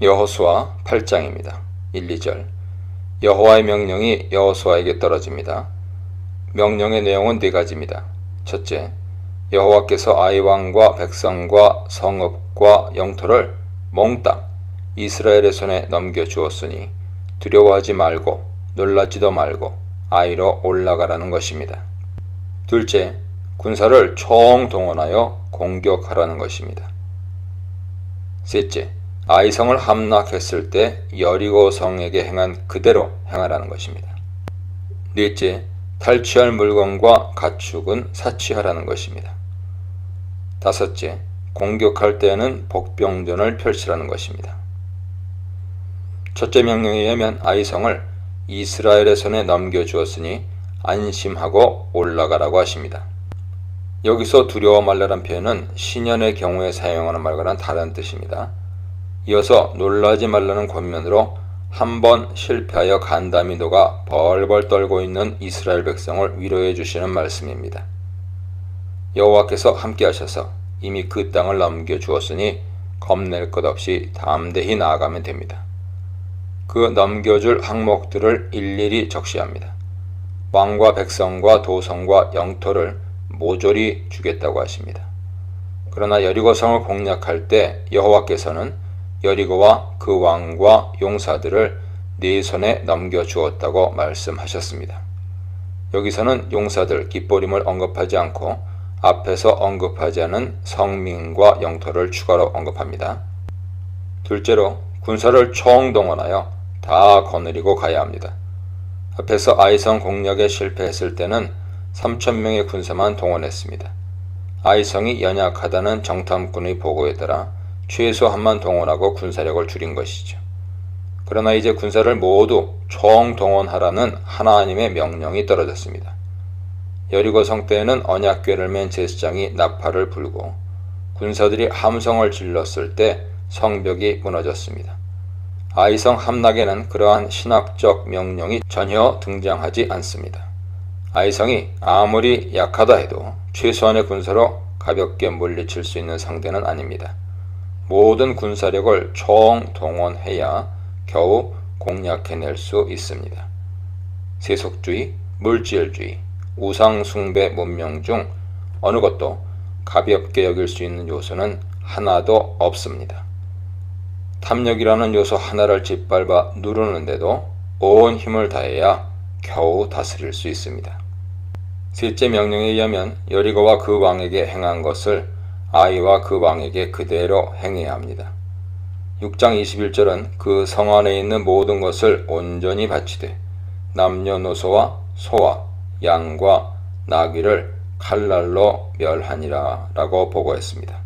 여호수아 8장입니다. 1, 2절. 여호와의 명령이 여호수아에게 떨어집니다. 명령의 내용은 네 가지입니다. 첫째, 여호와께서 아이 왕과 백성과 성읍과 영토를 몽땅 이스라엘의 손에 넘겨주었으니 두려워하지 말고 놀라지도 말고 아이로 올라가라는 것입니다. 둘째, 군사를 총동원하여 공격하라는 것입니다. 셋째, 아이성을 함락했을 때 여리고 성에게 행한 그대로 행하라는 것입니다. 넷째, 탈취할 물건과 가축은 사치하라는 것입니다. 다섯째, 공격할 때에는 복병전을 펼치라는 것입니다. 첫째 명령에 의하면 아이성을 이스라엘의 손에 넘겨주었으니 안심하고 올라가라고 하십니다. 여기서 두려워 말라란 표현은 신연의 경우에 사용하는 말과는 다른 뜻입니다. 이어서 놀라지 말라는 권면으로 한 번 실패하여 간담이 녹아 벌벌 떨고 있는 이스라엘 백성을 위로해 주시는 말씀입니다. 여호와께서 함께 하셔서 이미 그 땅을 넘겨주었으니 겁낼 것 없이 담대히 나아가면 됩니다. 그 넘겨줄 항목들을 일일이 적시합니다. 왕과 백성과 도성과 영토를 모조리 주겠다고 하십니다. 그러나 여리고성을 공략할 때 여호와께서는 여리고와 그 왕과 용사들을 네 손에 넘겨주었다고 말씀하셨습니다. 여기서는 용사들 깃보림을 언급하지 않고 앞에서 언급하지 않은 성민과 영토를 추가로 언급합니다. 둘째로 군사를 총동원하여 다 거느리고 가야 합니다. 앞에서 아이성 공략에 실패했을 때는 3,000명의 군사만 동원했습니다. 아이성이 연약하다는 정탐꾼의 보고에 따라 최소 한만 동원하고 군사력을 줄인 것이죠. 그러나 이제 군사를 모두 총동원하라는 하나님의 명령이 떨어졌습니다. 여리고성 때에는 언약궤를 맨 제사장이 나팔을 불고 군사들이 함성을 질렀을 때 성벽이 무너졌습니다. 아이성 함락에는 그러한 신학적 명령이 전혀 등장하지 않습니다. 아이성이 아무리 약하다 해도 최소한의 군사로 가볍게 물리칠 수 있는 상대는 아닙니다. 모든 군사력을 총동원해야 겨우 공략해낼 수 있습니다. 세속주의, 물질주의, 우상숭배 문명 중 어느 것도 가볍게 여길 수 있는 요소는 하나도 없습니다. 탐욕이라는 요소 하나를 짓밟아 누르는데도 온 힘을 다해야 겨우 다스릴 수 있습니다. 셋째 명령에 의하면 여리고와 그 왕에게 행한 것을 아이와 그 왕에게 그대로 행해야 합니다. 6장 21절은 그 성 안에 있는 모든 것을 온전히 바치되 남녀노소와 소와 양과 나귀를 칼날로 멸하니라 라고 보고했습니다.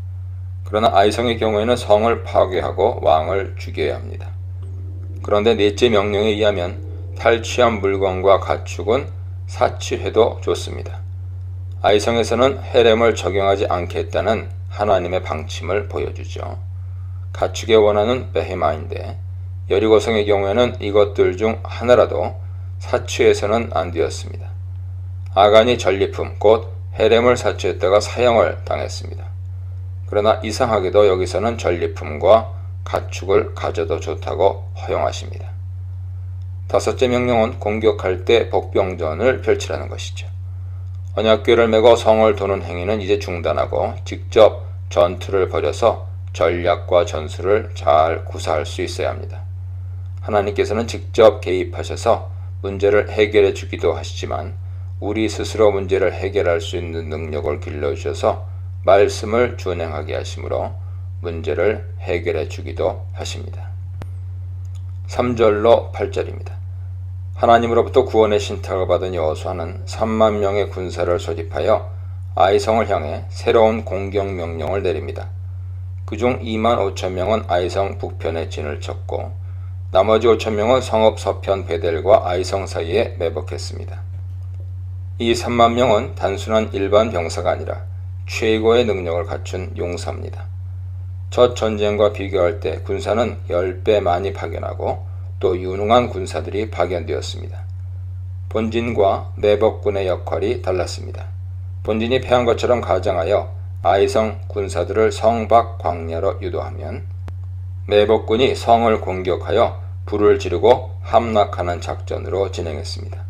그러나 아이성의 경우에는 성을 파괴하고 왕을 죽여야 합니다. 그런데 넷째 명령에 의하면 탈취한 물건과 가축은 사치해도 좋습니다. 아이성에서는 헤렘을 적용하지 않겠다는 하나님의 방침을 보여주죠. 가축에 원하는 베헤마인데 여리고성의 경우에는 이것들 중 하나라도 사치해서는 안 되었습니다. 아간이 전리품 곧 헤렘을 사치했다가 사형을 당했습니다. 그러나 이상하게도 여기서는 전리품과 가축을 가져도 좋다고 허용하십니다. 다섯째 명령은 공격할 때 복병전을 펼치라는 것이죠. 언약궤를 메고 성을 도는 행위는 이제 중단하고 직접 전투를 벌여서 전략과 전술을 잘 구사할 수 있어야 합니다. 하나님께서는 직접 개입하셔서 문제를 해결해 주기도 하시지만 우리 스스로 문제를 해결할 수 있는 능력을 길러주셔서 말씀을 준행하게 하시므로 문제를 해결해 주기도 하십니다. 3절로 8절입니다. 하나님으로부터 구원의 신탁을 받은 여호수아는 3만 명의 군사를 소집하여 아이성을 향해 새로운 공격 명령을 내립니다. 그중 2만 5천 명은 아이성 북편에 진을 쳤고 나머지 5천 명은 성읍 서편 베델과 아이성 사이에 매복했습니다. 이 3만 명은 단순한 일반 병사가 아니라 최고의 능력을 갖춘 용사입니다. 첫 전쟁과 비교할 때 군사는 10배 많이 파견하고 또 유능한 군사들이 파견되었습니다. 본진과 매복군의 역할이 달랐습니다. 본진이 패한 것처럼 가정하여 아이성 군사들을 성 밖 광야로 유도하면 매복군이 성을 공격하여 불을 지르고 함락하는 작전으로 진행했습니다.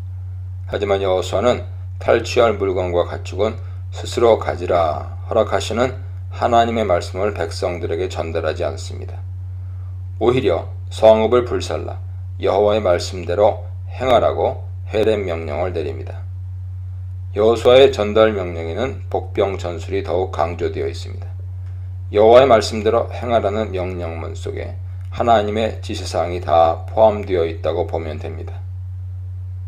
하지만 여호수아는 탈취할 물건과 가축은 스스로 가지라 허락하시는 하나님의 말씀을 백성들에게 전달하지 않습니다. 오히려 성읍을 불살라 여호와의 말씀대로 행하라고 헤렘 명령을 내립니다. 여호수아의 전달 명령에는 복병 전술이 더욱 강조되어 있습니다. 여호와의 말씀대로 행하라는 명령문 속에 하나님의 지시사항이 다 포함되어 있다고 보면 됩니다.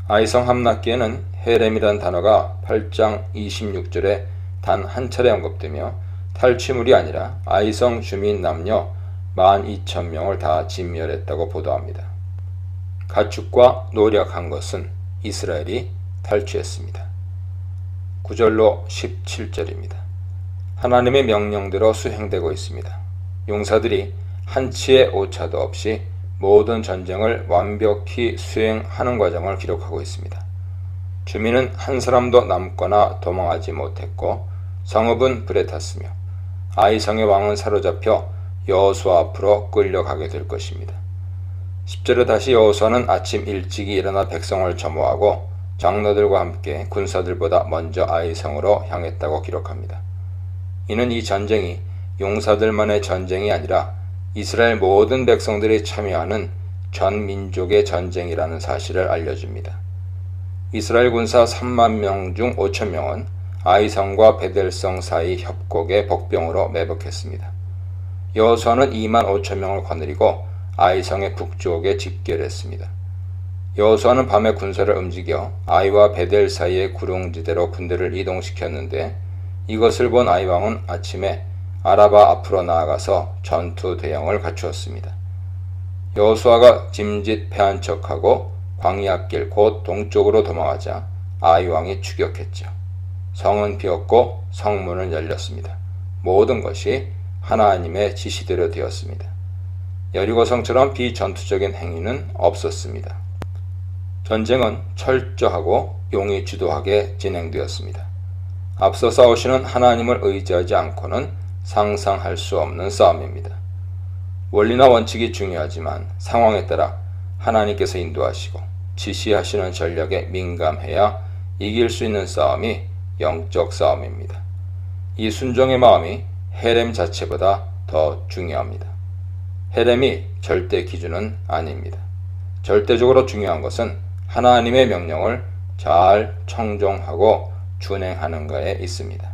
아이성 함락기에는 헤렘이란 단어가 8장 26절에 단 한 차례 언급되며 탈취물이 아니라 아이성 주민 남녀 12,000명을 다 진멸했다고 보도합니다. 가축과 노력한 것은 이스라엘이 탈취했습니다. 9절로 17절입니다. 하나님의 명령대로 수행되고 있습니다. 용사들이 한치의 오차도 없이 모든 전쟁을 완벽히 수행하는 과정을 기록하고 있습니다. 주민은 한 사람도 남거나 도망하지 못했고 성읍은 불에 탔으며 아이성의 왕은 사로잡혀 여호수아 앞으로 끌려가게 될 것입니다. 10절에 다시 여호수아는 아침 일찍이 일어나 백성을 점호하고 장로들과 함께 군사들보다 먼저 아이성으로 향했다고 기록합니다. 이는 이 전쟁이 용사들만의 전쟁이 아니라 이스라엘 모든 백성들이 참여하는 전 민족의 전쟁이라는 사실을 알려줍니다. 이스라엘 군사 3만 명 중 5천 명은 아이성과 베델성 사이 협곡의 복병으로 매복했습니다. 여호수아는 2만 5천 명을 거느리고 아이성의 북쪽에 집결했습니다. 여호수아는 밤에 군사를 움직여 아이와 베델 사이의 구릉지대로 군대를 이동시켰는데 이것을 본 아이 왕은 아침에 아라바 앞으로 나아가서 전투 대형을 갖추었습니다. 여호수아가 짐짓 패한 척하고 광야길 곧 동쪽으로 도망하자 아이 왕이 추격했죠. 성은 비었고 성문은 열렸습니다. 모든 것이 하나님의 지시대로 되었습니다. 여리고성처럼 비전투적인 행위는 없었습니다. 전쟁은 철저하고 용이 주도하게 진행되었습니다. 앞서 싸우시는 하나님을 의지하지 않고는 상상할 수 없는 싸움입니다. 원리나 원칙이 중요하지만 상황에 따라 하나님께서 인도하시고 지시하시는 전략에 민감해야 이길 수 있는 싸움이 영적 싸움입니다. 이 순종의 마음이 헤렘 자체보다 더 중요합니다. 헤렘이 절대 기준은 아닙니다. 절대적으로 중요한 것은 하나님의 명령을 잘 청종하고 준행하는가에 있습니다.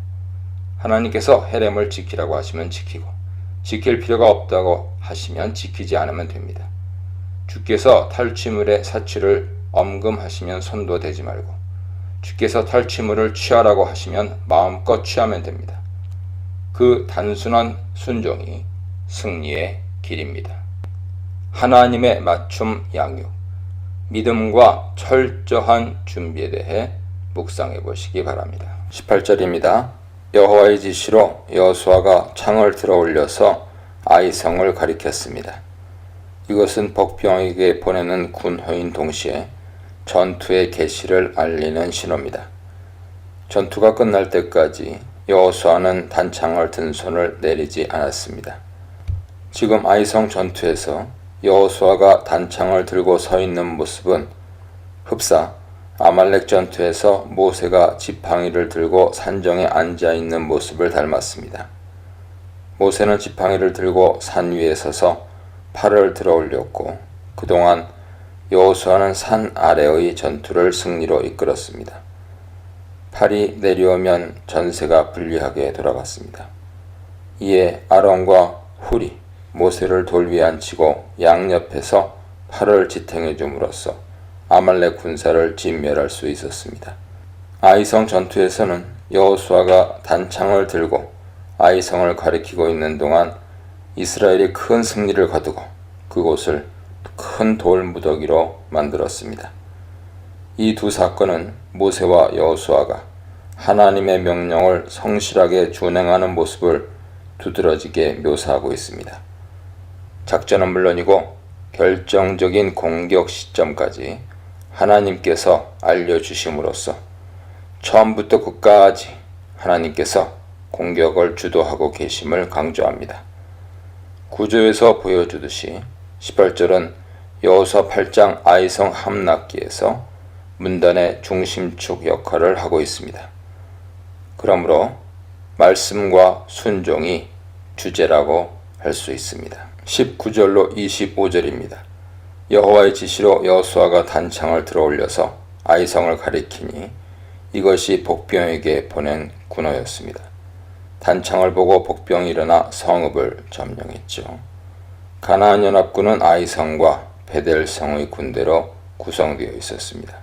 하나님께서 헤렘을 지키라고 하시면 지키고 지킬 필요가 없다고 하시면 지키지 않으면 됩니다. 주께서 탈취물의 사치를 엄금하시면 손도 대지 말고 주께서 탈취물을 취하라고 하시면 마음껏 취하면 됩니다. 그 단순한 순종이 승리의 길입니다. 하나님의 맞춤 양육, 믿음과 철저한 준비에 대해 묵상해 보시기 바랍니다. 18절입니다. 여호와의 지시로 여호수아가 창을 들어 올려서 아이성을 가리켰습니다. 이것은 복병에게 보내는 군호인 동시에 전투의 개시를 알리는 신호입니다. 전투가 끝날 때까지 여호수아는 단창을 든 손을 내리지 않았습니다. 지금 아이성 전투에서 여호수아가 단창을 들고 서 있는 모습은 흡사 아말렉 전투에서 모세가 지팡이를 들고 산정에 앉아 있는 모습을 닮았습니다. 모세는 지팡이를 들고 산 위에 서서 팔을 들어 올렸고 그동안 여호수아는 산 아래의 전투를 승리로 이끌었습니다. 팔이 내려오면 전세가 불리하게 돌아갔습니다. 이에 아론과 훌이 모세를 돌 위에 앉히고 양옆에서 팔을 지탱해 줌으로써 아말렉 군사를 진멸할 수 있었습니다. 아이성 전투에서는 여호수아가 단창을 들고 아이성을 가리키고 있는 동안 이스라엘이 큰 승리를 거두고 그곳을 큰 돌무더기로 만들었습니다. 이 두 사건은 모세와 여호수아가 하나님의 명령을 성실하게 준행하는 모습을 두드러지게 묘사하고 있습니다. 작전은 물론이고 결정적인 공격 시점까지 하나님께서 알려주심으로써 처음부터 끝까지 하나님께서 공격을 주도하고 계심을 강조합니다. 구조에서 보여주듯이 18절은 여호수아 8장 아이성 함락기에서 문단의 중심축 역할을 하고 있습니다. 그러므로 말씀과 순종이 주제라고 할 수 있습니다. 19절로 25절입니다. 여호와의 지시로 여호수아가 단창을 들어올려서 아이성을 가리키니 이것이 복병에게 보낸 군호였습니다. 단창을 보고 복병이 일어나 성읍을 점령했죠. 가나안 연합군은 아이성과 베델성의 군대로 구성되어 있었습니다.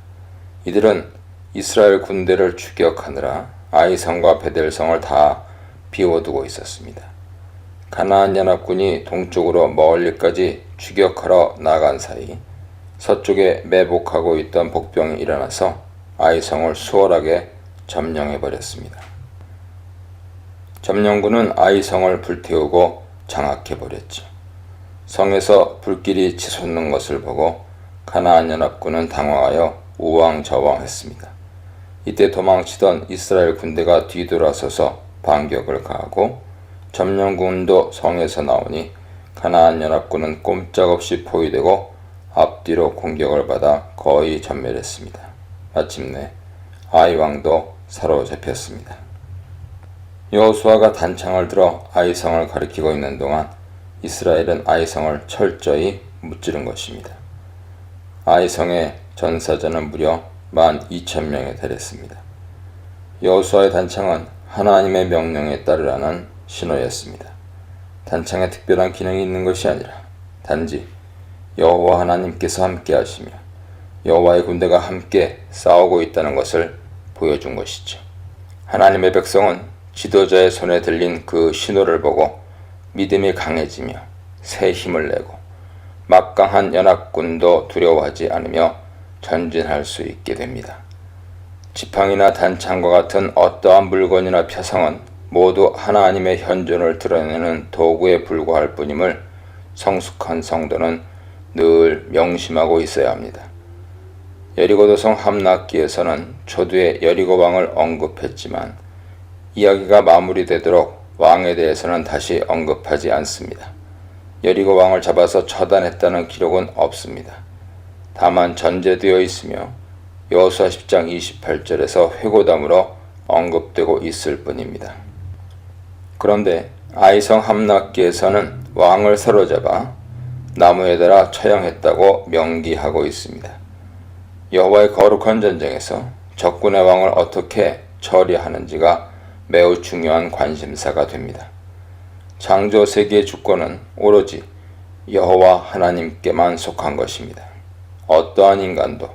이들은 이스라엘 군대를 추격하느라 아이성과 베델성을 다 비워두고 있었습니다. 가나안 연합군이 동쪽으로 멀리까지 추격하러 나간 사이 서쪽에 매복하고 있던 복병이 일어나서 아이성을 수월하게 점령해버렸습니다. 점령군은 아이성을 불태우고 장악해버렸죠. 성에서 불길이 치솟는 것을 보고 가나안 연합군은 당황하여 우왕좌왕했습니다. 이때 도망치던 이스라엘 군대가 뒤돌아서서 반격을 가하고 점령군도 성에서 나오니 가나안 연합군은 꼼짝없이 포위되고 앞뒤로 공격을 받아 거의 전멸했습니다. 마침내 아이 왕도 사로잡혔습니다. 여호수아가 단창을 들어 아이성을 가리키고 있는 동안 이스라엘은 아이성을 철저히 무찌른 것입니다. 아이성의 전사자는 무려 12,000명에 달했습니다. 여호수아의 단창은 하나님의 명령에 따르라는 신호였습니다. 단창에 특별한 기능이 있는 것이 아니라 단지 여호와 하나님께서 함께 하시며 여호와의 군대가 함께 싸우고 있다는 것을 보여준 것이죠. 하나님의 백성은 지도자의 손에 들린 그 신호를 보고 믿음이 강해지며 새 힘을 내고 막강한 연합군도 두려워하지 않으며 전진할 수 있게 됩니다. 지팡이나 단창과 같은 어떠한 물건이나 표상은 모두 하나님의 현존을 드러내는 도구에 불과할 뿐임을 성숙한 성도는 늘 명심하고 있어야 합니다. 여리고도성 함락기에서는 초두에 여리고 왕을 언급했지만 이야기가 마무리되도록 왕에 대해서는 다시 언급하지 않습니다. 여리고 왕을 잡아서 처단했다는 기록은 없습니다. 다만 전제되어 있으며 여호수아 10장 28절에서 회고담으로 언급되고 있을 뿐입니다. 그런데 아이성 함락기에서는 왕을 사로잡아 나무에 달아 처형했다고 명기하고 있습니다. 여호와의 거룩한 전쟁에서 적군의 왕을 어떻게 처리하는지가 매우 중요한 관심사가 됩니다. 창조 세계의 주권은 오로지 여호와 하나님께만 속한 것입니다. 어떠한 인간도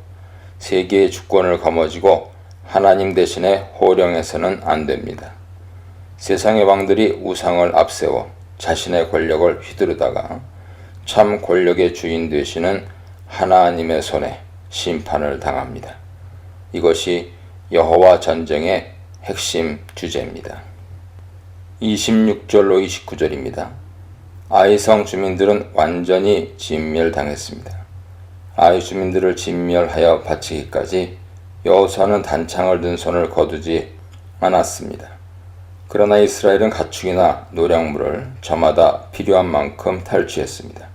세계의 주권을 거머쥐고 하나님 대신에 호령해서는 안 됩니다. 세상의 왕들이 우상을 앞세워 자신의 권력을 휘두르다가 참 권력의 주인 되시는 하나님의 손에 심판을 당합니다. 이것이 여호와 전쟁의 핵심 주제입니다. 26절로 29절입니다. 아이성 주민들은 완전히 진멸당했습니다. 아이 주민들을 진멸하여 바치기까지 여호수아는 단창을 든 손을 거두지 않았습니다. 그러나 이스라엘은 가축이나 노량물을 저마다 필요한 만큼 탈취했습니다.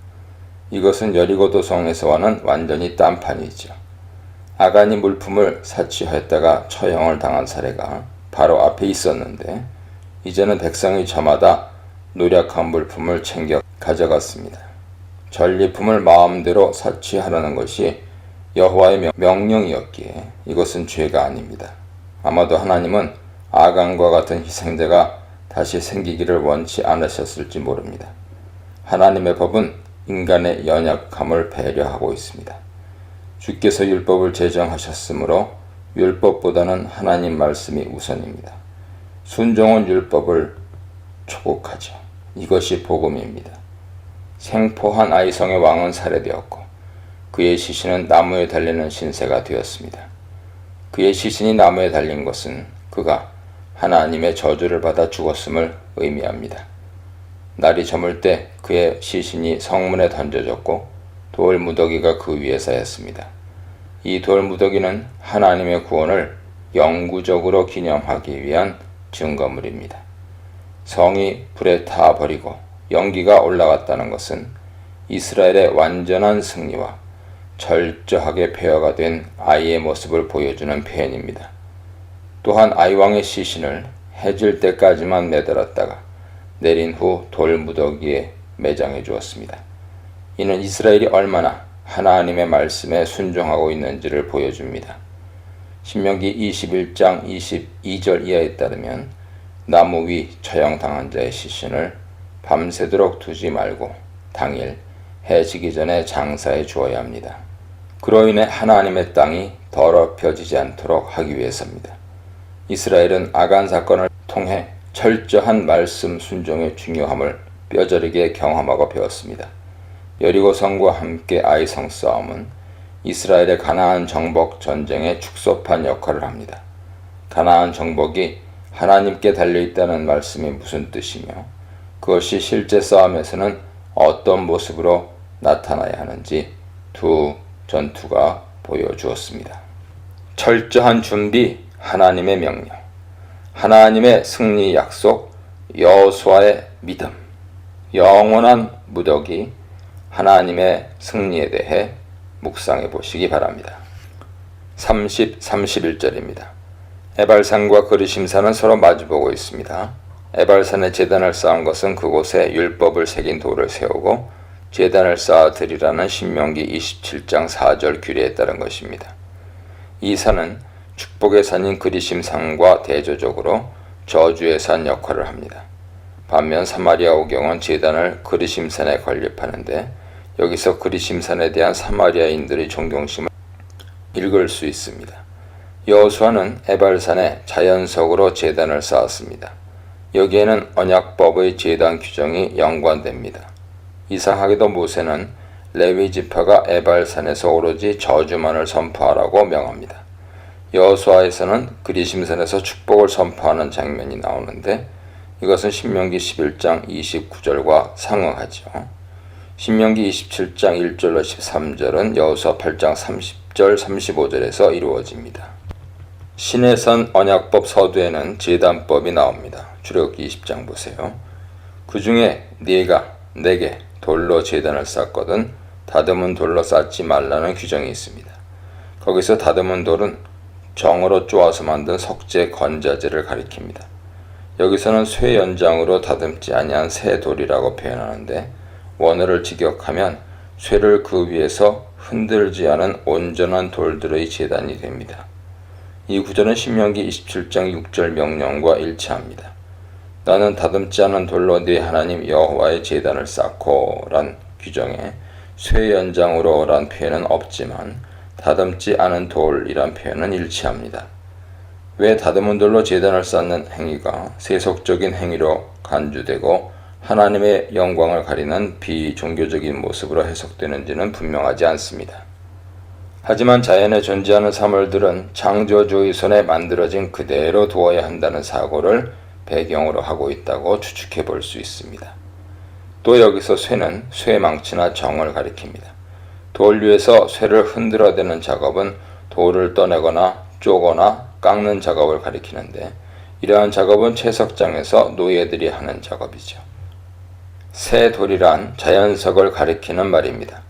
이것은 여리고 도성에서와는 완전히 딴판이죠. 아간이 물품을 사치하였다가 처형을 당한 사례가 바로 앞에 있었는데 이제는 백성이 저마다 노력한 물품을 챙겨 가져갔습니다. 전리품을 마음대로 사치하라는 것이 여호와의 명령이었기에 이것은 죄가 아닙니다. 아마도 하나님은 아간과 같은 희생자가 다시 생기기를 원치 않으셨을지 모릅니다. 하나님의 법은 인간의 연약함을 배려하고 있습니다. 주께서 율법을 제정하셨으므로 율법보다는 하나님 말씀이 우선입니다. 순종은 율법을 초국하죠. 이것이 복음입니다. 생포한 아이성의 왕은 살해되었고 그의 시신은 나무에 달리는 신세가 되었습니다. 그의 시신이 나무에 달린 것은 그가 하나님의 저주를 받아 죽었음을 의미합니다. 날이 저물 때 그의 시신이 성문에 던져졌고 돌 무더기가 그 위에 쌓였습니다. 이 돌 무더기는 하나님의 구원을 영구적으로 기념하기 위한 증거물입니다. 성이 불에 타버리고 연기가 올라갔다는 것은 이스라엘의 완전한 승리와 철저하게 폐허가 된 아이의 모습을 보여주는 표현입니다. 또한 아이왕의 시신을 해질 때까지만 매달았다가 내린 후 돌무더기에 매장해 주었습니다. 이는 이스라엘이 얼마나 하나님의 말씀에 순종하고 있는지를 보여줍니다. 신명기 21장 22절 이하에 따르면 나무 위 처형당한 자의 시신을 밤새도록 두지 말고 당일 해 지기 전에 장사해 주어야 합니다. 그로 인해 하나님의 땅이 더럽혀지지 않도록 하기 위해서입니다. 이스라엘은 아간 사건을 통해 철저한 말씀 순종의 중요함을 뼈저리게 경험하고 배웠습니다. 여리고 성과 함께 아이성 싸움은 이스라엘의 가나안 정복 전쟁의 축소판 역할을 합니다. 가나안 정복이 하나님께 달려있다는 말씀이 무슨 뜻이며 그것이 실제 싸움에서는 어떤 모습으로 나타나야 하는지 두 전투가 보여주었습니다. 철저한 준비, 하나님의 명령, 하나님의 승리 약속, 여호수아의 믿음, 영원한 무더기, 하나님의 승리에 대해 묵상해 보시기 바랍니다. 31절입니다. 에발산과 그르심산은 서로 마주보고 있습니다. 에발산에 제단을 쌓은 것은 그곳에 율법을 새긴 돌을 세우고 제단을 쌓아 드리라는 신명기 27장 4절 규례에 따른 것입니다. 이 산은 축복의 산인 그리심산과 대조적으로 저주의 산 역할을 합니다. 반면 사마리아 오경은 제단을 그리심산에 건립하는데 여기서 그리심산에 대한 사마리아인들의 존경심을 읽을 수 있습니다. 여호수아는 에발산에 자연석으로 제단을 쌓았습니다. 여기에는 언약법의 제단 규정이 연관됩니다. 이상하게도 모세는 레위 지파가 에발산에서 오로지 저주만을 선포하라고 명합니다. 여호수아에서는 그리심산에서 축복을 선포하는 장면이 나오는데 이것은 신명기 11장 29절과 상응하죠. 신명기 27장 1절로 13절은 여호수아 8장 30절 35절에서 이루어집니다. 시내산 언약법 서두에는 제단법이 나옵니다. 출애굽기 20장 보세요. 그 중에 네가 내게 돌로 제단을 쌓거든 다듬은 돌로 쌓지 말라는 규정이 있습니다. 거기서 다듬은 돌은 정으로 쪼아서 만든 석재 건자재를 가리킵니다. 여기서는 쇠 연장으로 다듬지 아니한 새 돌이라고 표현하는데 원어를 직역하면 쇠를 그 위에서 흔들지 않은 온전한 돌들의 제단이 됩니다. 이 구절은 신명기 27장 6절 명령과 일치합니다. 나는 다듬지 않은 돌로 네 하나님 여호와의 제단을 쌓고 란 규정에 쇠 연장으로 란 표현은 없지만 다듬지 않은 돌이란 표현은 일치합니다. 왜 다듬은 돌로 제단을 쌓는 행위가 세속적인 행위로 간주되고 하나님의 영광을 가리는 비종교적인 모습으로 해석되는지는 분명하지 않습니다. 하지만 자연에 존재하는 사물들은 창조주의 손에 만들어진 그대로 두어야 한다는 사고를 배경으로 하고 있다고 추측해 볼 수 있습니다. 또 여기서 쇠는 쇠망치나 정을 가리킵니다. 돌 위에서 쇠를 흔들어대는 작업은 돌을 떠내거나 쪼거나 깎는 작업을 가리키는데 이러한 작업은 채석장에서 노예들이 하는 작업이죠. 새 돌이란 자연석을 가리키는 말입니다.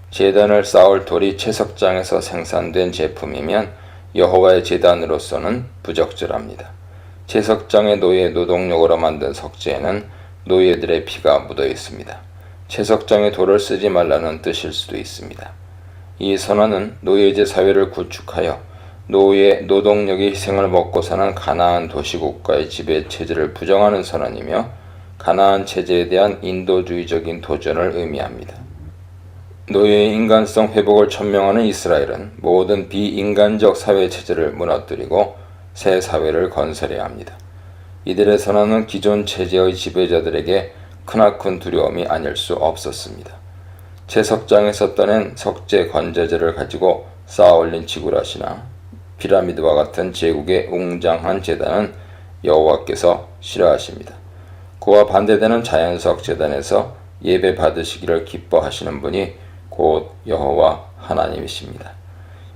제단을 쌓을 돌이 채석장에서 생산된 제품이면 여호와의 제단으로서는 부적절합니다. 채석장의 노예 노동력으로 만든 석재에는 노예들의 피가 묻어 있습니다. 채석장의 돌을 쓰지 말라는 뜻일 수도 있습니다. 이 선언은 노예제 사회를 구축하여 노예 노동력의 희생을 먹고 사는 가나안 도시국가의 지배 체제를 부정하는 선언이며 가나안 체제에 대한 인도주의적인 도전을 의미합니다. 노예의 인간성 회복을 천명하는 이스라엘은 모든 비인간적 사회 체제를 무너뜨리고 새 사회를 건설해야 합니다. 이들의 선언은 기존 체제의 지배자들에게 크나큰 두려움이 아닐 수 없었습니다. 채석장에서 떠낸 석재 건자재를 가지고 쌓아올린 지구라시나 피라미드와 같은 제국의 웅장한 제단은 여호와께서 싫어하십니다. 그와 반대되는 자연석 제단에서 예배 받으시기를 기뻐하시는 분이 곧 여호와 하나님이십니다.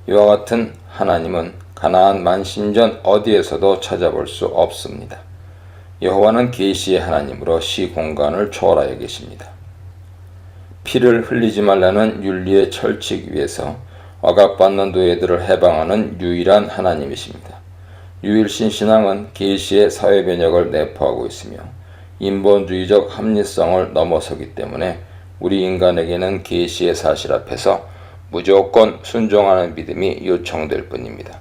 이와 같은 하나님은 가나안 만신전 어디에서도 찾아볼 수 없습니다. 여호와는 계시의 하나님으로 시공간을 초월하여 계십니다. 피를 흘리지 말라는 윤리의 철칙 위에서 억압받는 노예들을 해방하는 유일한 하나님이십니다. 유일신 신앙은 계시의 사회 변혁을 내포하고 있으며 인본주의적 합리성을 넘어서기 때문에 우리 인간에게는 계시의 사실 앞에서 무조건 순종하는 믿음이 요청될 뿐입니다.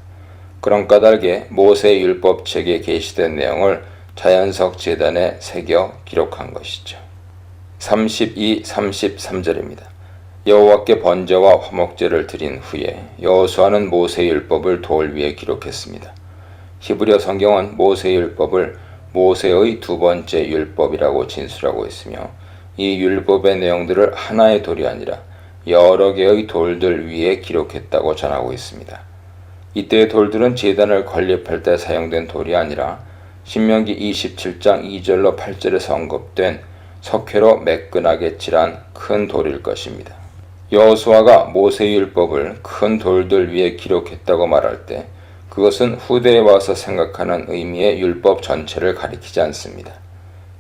그런 까닭에 모세의 율법책에 게시된 내용을 자연석 제단에 새겨 기록한 것이죠. 32, 33절입니다. 여호와께 번제와 화목제를 드린 후에 여호수아는 모세의 율법을 돌 위에 기록했습니다. 히브리어 성경은 모세의 율법을 모세의 두 번째 율법이라고 진술하고 있으며 이 율법의 내용들을 하나의 돌이 아니라 여러 개의 돌들 위에 기록했다고 전하고 있습니다. 이때의 돌들은 제단을 건립할 때 사용된 돌이 아니라 신명기 27장 2절로 8절에서 언급된 석회로 매끈하게 칠한 큰 돌일 것입니다. 여호수아가 모세의 율법을 큰 돌들 위에 기록했다고 말할 때 그것은 후대에 와서 생각하는 의미의 율법 전체를 가리키지 않습니다.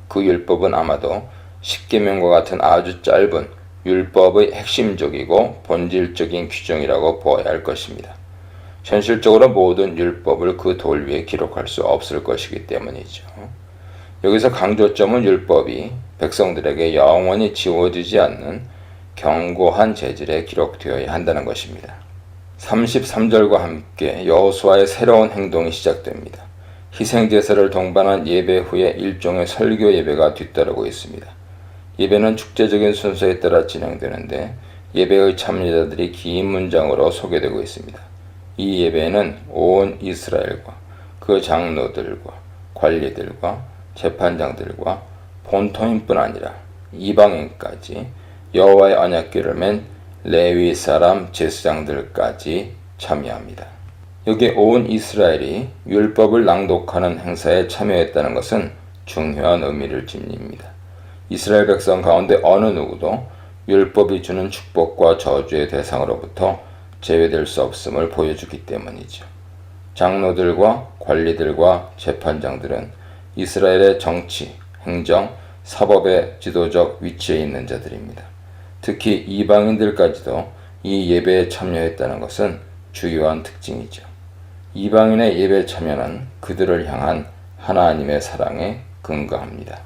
그 율법은 아마도 십계명과 같은 아주 짧은 율법의 핵심적이고 본질적인 규정이라고 보아야 할 것입니다. 현실적으로 모든 율법을 그 돌 위에 기록할 수 없을 것이기 때문이죠. 여기서 강조점은 율법이 백성들에게 영원히 지워지지 않는 견고한 재질에 기록되어야 한다는 것입니다. 33절과 함께 여호수아의 새로운 행동이 시작됩니다. 희생제사를 동반한 예배 후에 일종의 설교 예배가 뒤따르고 있습니다. 예배는 축제적인 순서에 따라 진행되는데 예배의 참여자들이 긴 문장으로 소개되고 있습니다. 이 예배는 온 이스라엘과 그 장로들과 관리들과 재판장들과 본토인뿐 아니라 이방인까지 여호와의 언약궤를 맨 레위 사람 제사장들까지 참여합니다. 여기 온 이스라엘이 율법을 낭독하는 행사에 참여했다는 것은 중요한 의미를 지닙니다. 이스라엘 백성 가운데 어느 누구도 율법이 주는 축복과 저주의 대상으로부터 제외될 수 없음을 보여주기 때문이죠. 장로들과 관리들과 재판장들은 이스라엘의 정치, 행정, 사법의 지도적 위치에 있는 자들입니다. 특히 이방인들까지도 이 예배에 참여했다는 것은 주요한 특징이죠. 이방인의 예배 참여는 그들을 향한 하나님의 사랑에 근거합니다.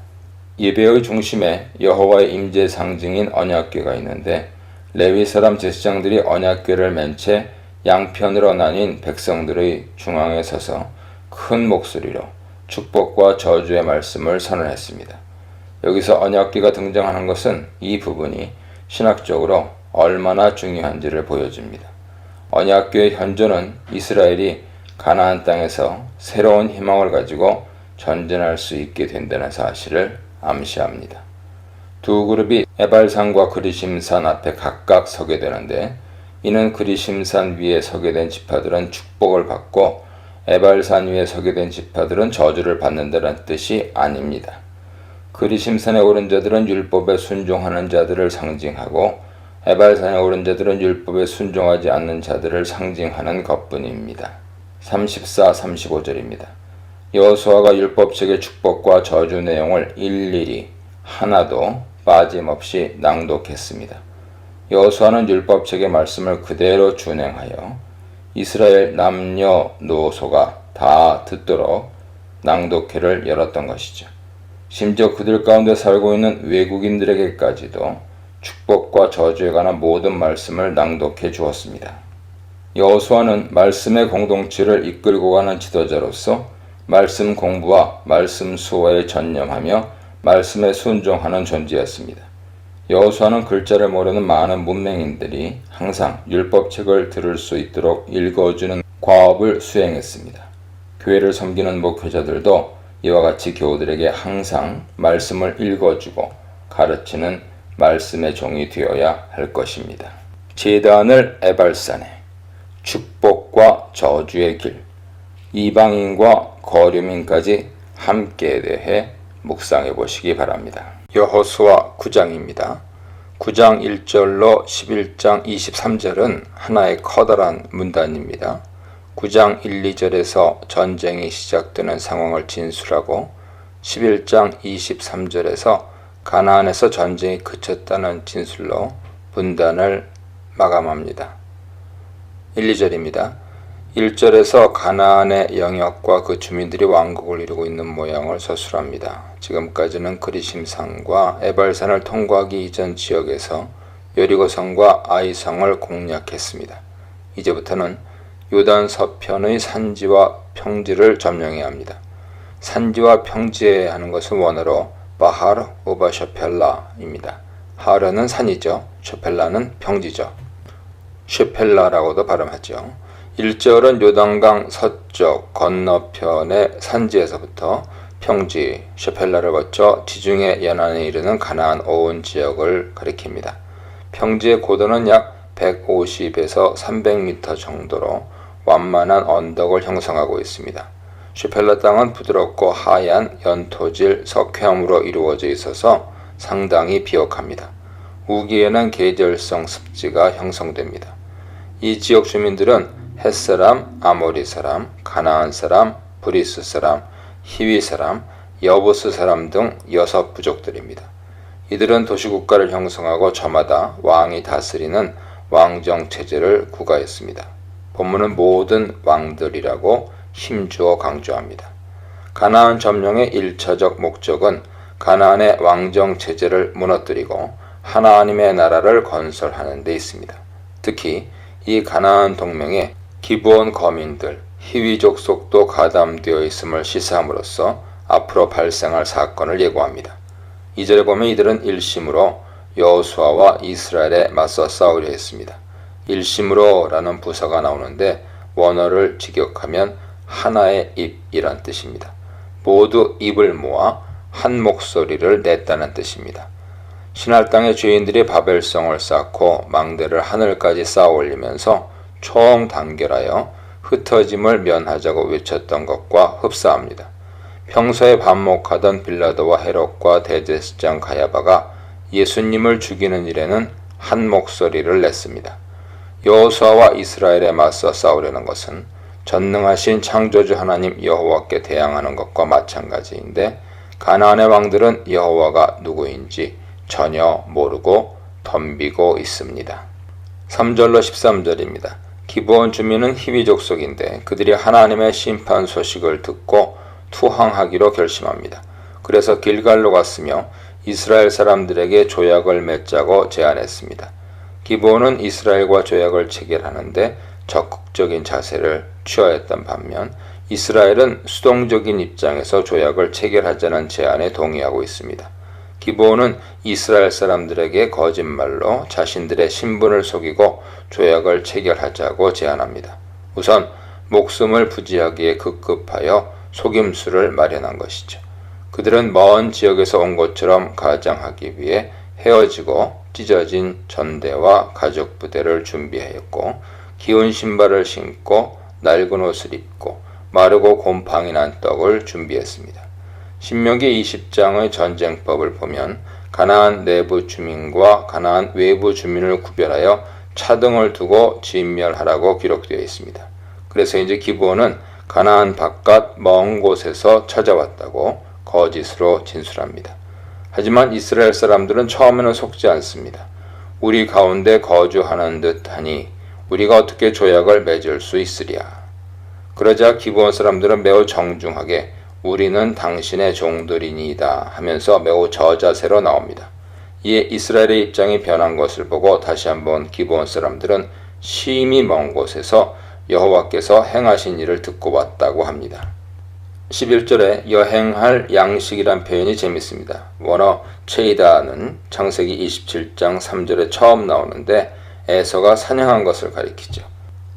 예배의 중심에 여호와의 임재 상징인 언약궤가 있는데 레위 사람 제사장들이 언약궤를 맨 채 양편으로 나뉜 백성들의 중앙에 서서 큰 목소리로 축복과 저주의 말씀을 선언했습니다. 여기서 언약궤가 등장하는 것은 이 부분이 신학적으로 얼마나 중요한지를 보여줍니다. 언약궤의 현존은 이스라엘이 가나안 땅에서 새로운 희망을 가지고 전진할 수 있게 된다는 사실을 암시합니다. 두 그룹이 에발산과 그리심산 앞에 각각 서게 되는데 이는 그리심산 위에 서게 된 지파들은 축복을 받고 에발산 위에 서게 된 지파들은 저주를 받는다는 뜻이 아닙니다. 그리심산에 오른 자들은 율법에 순종하는 자들을 상징하고 에발산에 오른 자들은 율법에 순종하지 않는 자들을 상징하는 것뿐입니다. 34, 35절입니다. 여호수아가 율법책의 축복과 저주 내용을 일일이 하나도 빠짐없이 낭독했습니다. 여호수아는 율법책의 말씀을 그대로 준행하여 이스라엘 남녀노소가 다 듣도록 낭독회를 열었던 것이죠. 심지어 그들 가운데 살고 있는 외국인들에게까지도 축복과 저주에 관한 모든 말씀을 낭독해 주었습니다. 여호수아는 말씀의 공동체를 이끌고 가는 지도자로서 말씀 공부와 말씀 수호에 전념하며 말씀에 순종하는 존재였습니다. 여호수아는 글자를 모르는 많은 문맹인들이 항상 율법책을 들을 수 있도록 읽어주는 과업을 수행했습니다. 교회를 섬기는 목회자들도 이와 같이 교우들에게 항상 말씀을 읽어주고 가르치는 말씀의 종이 되어야 할 것입니다. 제단을 에발산에 축복과 저주의 길, 이방인과 거류민까지 함께 대해 묵상해 보시기 바랍니다. 여호수아 9장입니다. 9장 1절로 11장 23절은 하나의 커다란 문단입니다. 9장 1, 2절에서 전쟁이 시작되는 상황을 진술하고 11장 23절에서 가나안에서 전쟁이 그쳤다는 진술로 분단을 마감합니다. 1, 2절입니다. 1절에서 가나안의 영역과 그 주민들이 왕국을 이루고 있는 모양을 서술합니다. 지금까지는 그리심산과 에발산을 통과하기 이전 지역에서 여리고성과 아이성을 공략했습니다. 이제부터는 요단 서편의 산지와 평지를 점령해야 합니다. 산지와 평지에 하는 것은 원어로 바하르 오바 셔펠라입니다. 하르는 산이죠. 셔펠라는 평지죠. 셔펠라라고도 발음하죠. 1절은 요단강 서쪽 건너편의 산지에서부터 평지 셔펠라를 거쳐 지중해 연안에 이르는 가나안 온 지역을 가리킵니다. 평지의 고도는 약 150에서 300m 정도로 완만한 언덕을 형성하고 있습니다. 슈펠라 땅은 부드럽고 하얀 연토질 석회암으로 이루어져 있어서 상당히 비옥합니다. 우기에는 계절성 습지가 형성됩니다. 이 지역 주민들은 헷사람, 아모리 사람, 가나안 사람, 브리스 사람, 히위 사람, 여부스 사람 등 6부족들입니다. 이들은 도시국가를 형성하고 저마다 왕이 다스리는 왕정체제를 구가했습니다. 본문은 모든 왕들이라고 힘주어 강조합니다. 가나안 점령의 1차적 목적은 가나안의 왕정체제를 무너뜨리고 하나님의 나라를 건설하는 데 있습니다. 특히 이 가나안 동맹에 기브온 거민들, 히위족 속도 가담되어 있음을 시사함으로써 앞으로 발생할 사건을 예고합니다. 2절에 보면 이들은 일심으로 여호수아와 이스라엘에 맞서 싸우려 했습니다. 일심으로 라는 부사가 나오는데 원어를 직역하면 하나의 입이란 뜻입니다. 모두 입을 모아 한 목소리를 냈다는 뜻입니다. 신할 땅의 죄인들이 바벨성을 쌓고 망대를 하늘까지 쌓아 올리면서 총단결하여 흩어짐을 면하자고 외쳤던 것과 흡사합니다. 평소에 반목하던 빌라도와 헤롯과 대제사장 가야바가 예수님을 죽이는 일에는 한 목소리를 냈습니다. 여호수아와 이스라엘에 맞서 싸우려는 것은 전능하신 창조주 하나님 여호와께 대항하는 것과 마찬가지인데 가나안의 왕들은 여호와가 누구인지 전혀 모르고 덤비고 있습니다. 3절로 13절입니다. 기브온 주민은 히위족 속인데 그들이 하나님의 심판 소식을 듣고 투항하기로 결심합니다. 그래서 길갈로 갔으며 이스라엘 사람들에게 조약을 맺자고 제안했습니다. 기브온은 이스라엘과 조약을 체결하는데 적극적인 자세를 취하였던 반면 이스라엘은 수동적인 입장에서 조약을 체결하자는 제안에 동의하고 있습니다. 기브온은 이스라엘 사람들에게 거짓말로 자신들의 신분을 속이고 조약을 체결하자고 제안합니다. 우선 목숨을 부지하기에 급급하여 속임수를 마련한 것이죠. 그들은 먼 지역에서 온 것처럼 가장하기 위해 헤어지고 찢어진 전대와 가죽 부대를 준비하였고 기운 신발을 신고 낡은 옷을 입고 마르고 곰팡이 난 떡을 준비했습니다. 신명기 20장의 전쟁법을 보면 가나안 내부 주민과 가나안 외부 주민을 구별하여 차등을 두고 진멸하라고 기록되어 있습니다. 그래서 이제 기브온은 가나안 바깥 먼 곳에서 찾아왔다고 거짓으로 진술합니다. 하지만 이스라엘 사람들은 처음에는 속지 않습니다. 우리 가운데 거주하는 듯하니 우리가 어떻게 조약을 맺을 수 있으랴. 그러자 기브온 사람들은 매우 정중하게 우리는 당신의 종들이니이다 하면서 매우 저자세로 나옵니다. 이에 이스라엘의 입장이 변한 것을 보고 다시 한번 기브온 사람들은 심히 먼 곳에서 여호와께서 행하신 일을 듣고 왔다고 합니다. 11절에 여행할 양식이란 표현이 재밌습니다. 원어 체이다는 창세기 27장 3절에 처음 나오는데 에서가 사냥한 것을 가리키죠.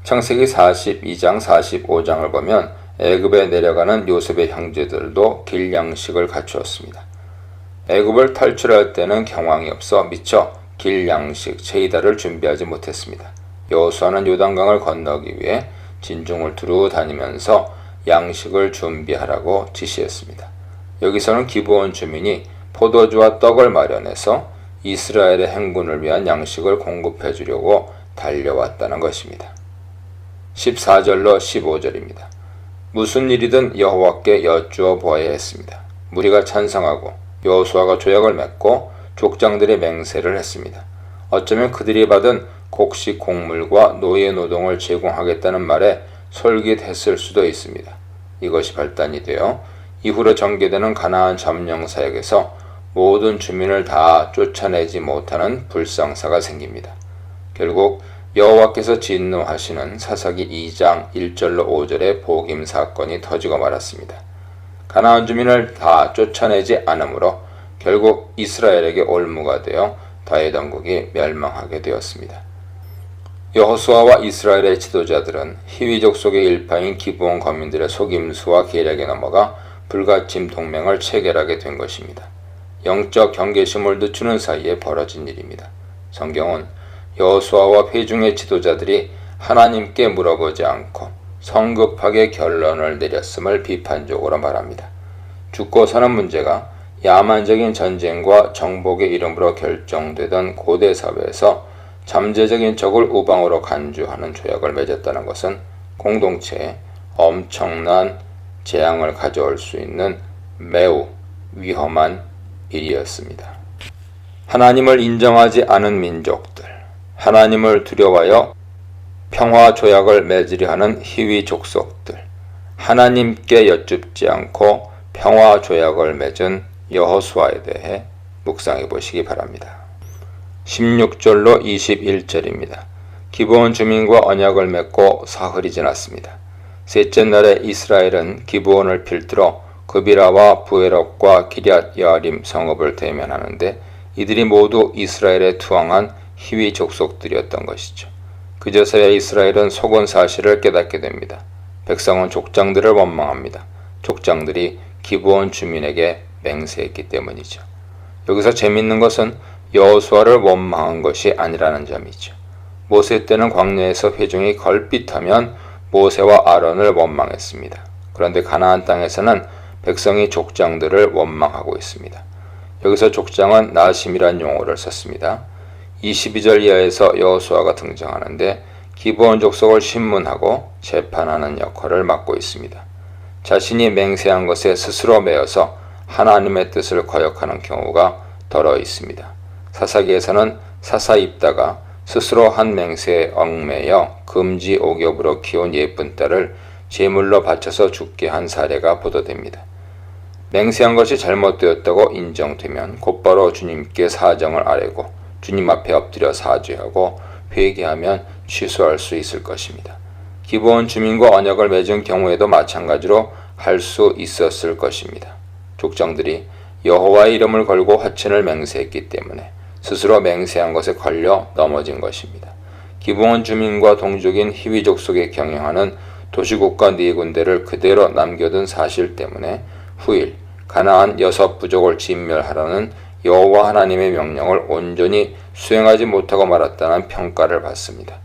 창세기 42장 45장을 보면 애굽에 내려가는 요셉의 형제들도 길 양식을 갖추었습니다. 애굽을 탈출할 때는 경황이 없어 미처 길 양식 체이다를 준비하지 못했습니다. 여호수아는 요단강을 건너기 위해 진중을 두루 다니면서 양식을 준비하라고 지시했습니다. 여기서는 기브온 주민이 포도주와 떡을 마련해서 이스라엘의 행군을 위한 양식을 공급해 주려고 달려왔다는 것입니다. 14절로 15절입니다. 무슨 일이든 여호와께 여쭈어 보아야 했습니다. 무리가 찬성하고 여호수아가 조약을 맺고 족장들이 맹세를 했습니다. 어쩌면 그들이 받은 곡식 곡물과 노예 노동을 제공하겠다는 말에 솔깃했을 수도 있습니다. 이것이 발단이 되어 이후로 전개되는 가나안 점령 사역에서 모든 주민을 다 쫓아내지 못하는 불상사가 생깁니다. 결국 여호와께서 진노하시는 사사기 2장 1절로 5절의 복임 사건이 터지고 말았습니다. 가나안 주민을 다 쫓아내지 않으므로 결국 이스라엘에게 올무가 되어 다윗 왕국이 멸망하게 되었습니다. 여호수아와 이스라엘의 지도자들은 히위 족속의 일파인 기브온 거민들의 속임수와 계략에 넘어가 불가침 동맹을 체결하게 된 것입니다. 영적 경계심을 늦추는 사이에 벌어진 일입니다. 성경은 여호수아와 회중의 지도자들이 하나님께 물어보지 않고 성급하게 결론을 내렸음을 비판적으로 말합니다. 죽고 사는 문제가 야만적인 전쟁과 정복의 이름으로 결정되던 고대 사회에서 잠재적인 적을 우방으로 간주하는 조약을 맺었다는 것은 공동체에 엄청난 재앙을 가져올 수 있는 매우 위험한 일이었습니다. 하나님을 인정하지 않은 민족들, 하나님을 두려워하여 평화 조약을 맺으려 하는 히위 족속들, 하나님께 여쭙지 않고 평화 조약을 맺은 여호수아에 대해 묵상해 보시기 바랍니다. 16절로 21절입니다. 기브온 주민과 언약을 맺고 사흘이 지났습니다. 셋째 날에 이스라엘은 기브온을 필두로 그비라와 부에롯과 기럇 여아림 성읍을 대면하는데 이들이 모두 이스라엘에 투항한 히위 족속들이었던 것이죠. 그제서야 이스라엘은 속은 사실을 깨닫게 됩니다. 백성은 족장들을 원망합니다. 족장들이 기브온 주민에게 맹세했기 때문이죠. 여기서 재미있는 것은 여호수아를 원망한 것이 아니라는 점이죠. 모세 때는 광야에서 회중이 걸핏하면 모세와 아론을 원망했습니다. 그런데 가나안 땅에서는 백성이 족장들을 원망하고 있습니다. 여기서 족장은 나심이란 용어를 썼습니다. 22절 이하에서 여호수아가 등장하는데 기브온 족속을 신문하고 재판하는 역할을 맡고 있습니다. 자신이 맹세한 것에 스스로 매여서 하나님의 뜻을 거역하는 경우가 덜어 있습니다. 사사기에서는 사사 입다가 스스로 한 맹세에 얽매여 금지 옥엽으로 키운 예쁜 딸을 제물로 바쳐서 죽게 한 사례가 보도됩니다. 맹세한 것이 잘못되었다고 인정되면 곧바로 주님께 사정을 아뢰고 주님 앞에 엎드려 사죄하고 회개하면 취소할 수 있을 것입니다. 기브온 주민과 언약을 맺은 경우에도 마찬가지로 할 수 있었을 것입니다. 족장들이 여호와의 이름을 걸고 화친을 맹세했기 때문에 스스로 맹세한 것에 걸려 넘어진 것입니다. 기브온 주민과 동족인 히위 족속에 경영하는 도시국가 네 군데를 그대로 남겨둔 사실 때문에 후일 가나안 6부족을 진멸하라는 여호와 하나님의 명령을 온전히 수행하지 못하고 말았다는 평가를 받습니다.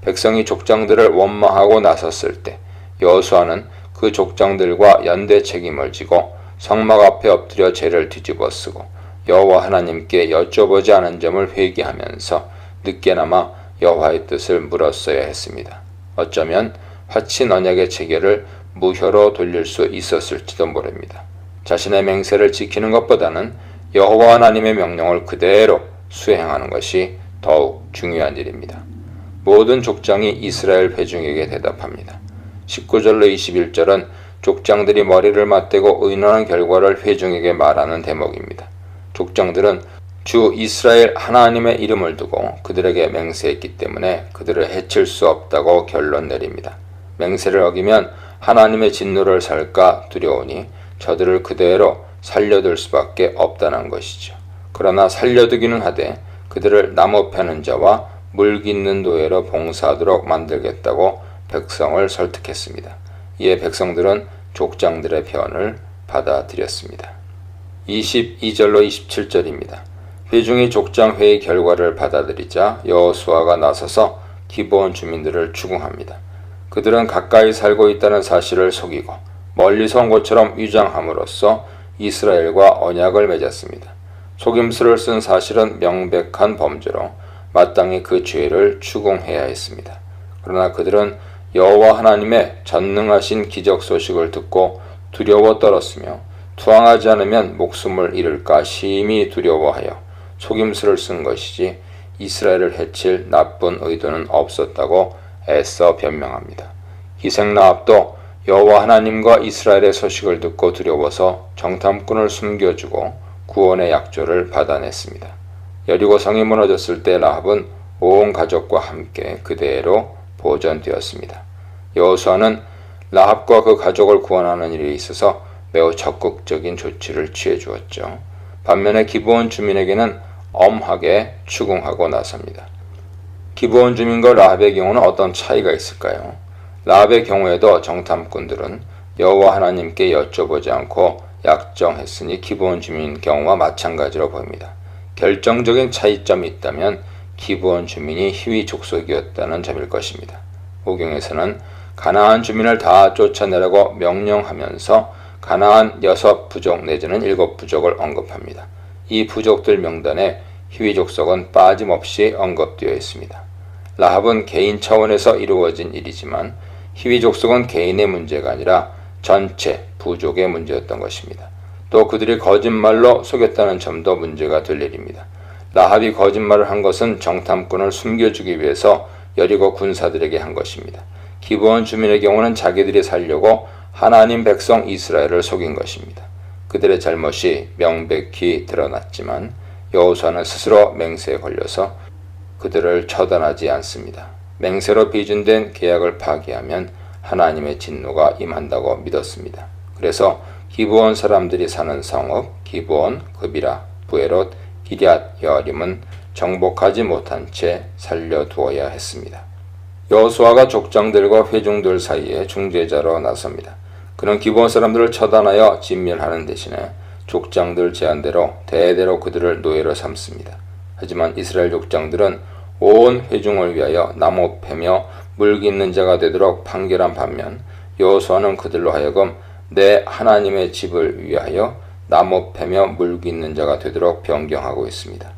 백성이 족장들을 원망하고 나섰을 때 여호수아는 그 족장들과 연대 책임을 지고 성막 앞에 엎드려 죄를 뒤집어쓰고 여호와 하나님께 여쭤보지 않은 점을 회개하면서 늦게나마 여호와의 뜻을 물었어야 했습니다. 어쩌면 화친 언약의 체결을 무효로 돌릴 수 있었을지도 모릅니다. 자신의 맹세를 지키는 것보다는 여호와 하나님의 명령을 그대로 수행하는 것이 더욱 중요한 일입니다. 모든 족장이 이스라엘 회중에게 대답합니다. 19절로 21절은 족장들이 머리를 맞대고 의논한 결과를 회중에게 말하는 대목입니다. 족장들은 주 이스라엘 하나님의 이름을 두고 그들에게 맹세했기 때문에 그들을 해칠 수 없다고 결론 내립니다. 맹세를 어기면 하나님의 진노를 살까 두려우니 저들을 그대로 살려둘 수밖에 없다는 것이죠. 그러나 살려두기는 하되 그들을 나무 패는 자와 물 깃는 노예로 봉사하도록 만들겠다고 백성을 설득했습니다. 이에 백성들은 족장들의 표현을 받아들였습니다. 22절로 27절입니다. 회중이 족장 회의 결과를 받아들이자 여호수아가 나서서 기브온 주민들을 추궁합니다. 그들은 가까이 살고 있다는 사실을 속이고 멀리서 온 것처럼 위장함으로써 이스라엘과 언약을 맺었습니다. 속임수를 쓴 사실은 명백한 범죄로 마땅히 그 죄를 추궁해야 했습니다. 그러나 그들은 여호와 하나님의 전능하신 기적 소식을 듣고 두려워 떨었으며 투항하지 않으면 목숨을 잃을까 심히 두려워하여 속임수를 쓴 것이지 이스라엘을 해칠 나쁜 의도는 없었다고 애써 변명합니다. 희생 라합도 여호와 하나님과 이스라엘의 소식을 듣고 두려워서 정탐꾼을 숨겨주고 구원의 약조를 받아냈습니다. 여리고 성이 무너졌을 때 라합은 온 가족과 함께 그대로 보존되었습니다. 여호수아는 라합과 그 가족을 구원하는 일에 있어서 매우 적극적인 조치를 취해 주었죠. 반면에 기브온 주민에게는 엄하게 추궁하고 나섭니다. 기브온 주민과 라합의 경우는 어떤 차이가 있을까요? 라합의 경우에도 정탐꾼들은 여호와 하나님께 여쭤보지 않고 약정했으니 기브온 주민 경우와 마찬가지로 보입니다. 결정적인 차이점이 있다면 기브온 주민이 희위 족속이었다는 점일 것입니다. 오경에서는 가나안 주민을 다 쫓아내라고 명령하면서 가나안 6부족 내지는 7부족을 언급합니다. 이 부족들 명단에 희위 족속은 빠짐없이 언급되어 있습니다. 라합은 개인 차원에서 이루어진 일이지만 희위 족속은 개인의 문제가 아니라 전체 부족의 문제였던 것입니다. 또 그들이 거짓말로 속였다는 점도 문제가 될 일입니다. 라합이 거짓말을 한 것은 정탐꾼을 숨겨주기 위해서 여리고 군사들에게 한 것입니다. 기브온 주민의 경우는 자기들이 살려고 하나님 백성 이스라엘을 속인 것입니다. 그들의 잘못이 명백히 드러났지만 여호수아는 스스로 맹세에 걸려서 그들을 처단하지 않습니다. 맹세로 비준된 계약을 파기하면 하나님의 진노가 임한다고 믿었습니다. 그래서 기브온 사람들이 사는 성읍 기브온, 그비라, 부에롯, 기럇 여아림은 정복하지 못한 채 살려두어야 했습니다. 여호수아가 족장들과 회중들 사이에 중재자로 나섭니다. 그는 기브온 사람들을 처단하여 진멸하는 대신에 족장들 제안대로 대대로 그들을 노예로 삼습니다. 하지만 이스라엘 족장들은 온 회중을 위하여 나무 패며 물기 있는 자가 되도록 판결한 반면 여호수아는 그들로 하여금 내 하나님의 집을 위하여 나무 패며 물기 있는 자가 되도록 변경하고 있습니다.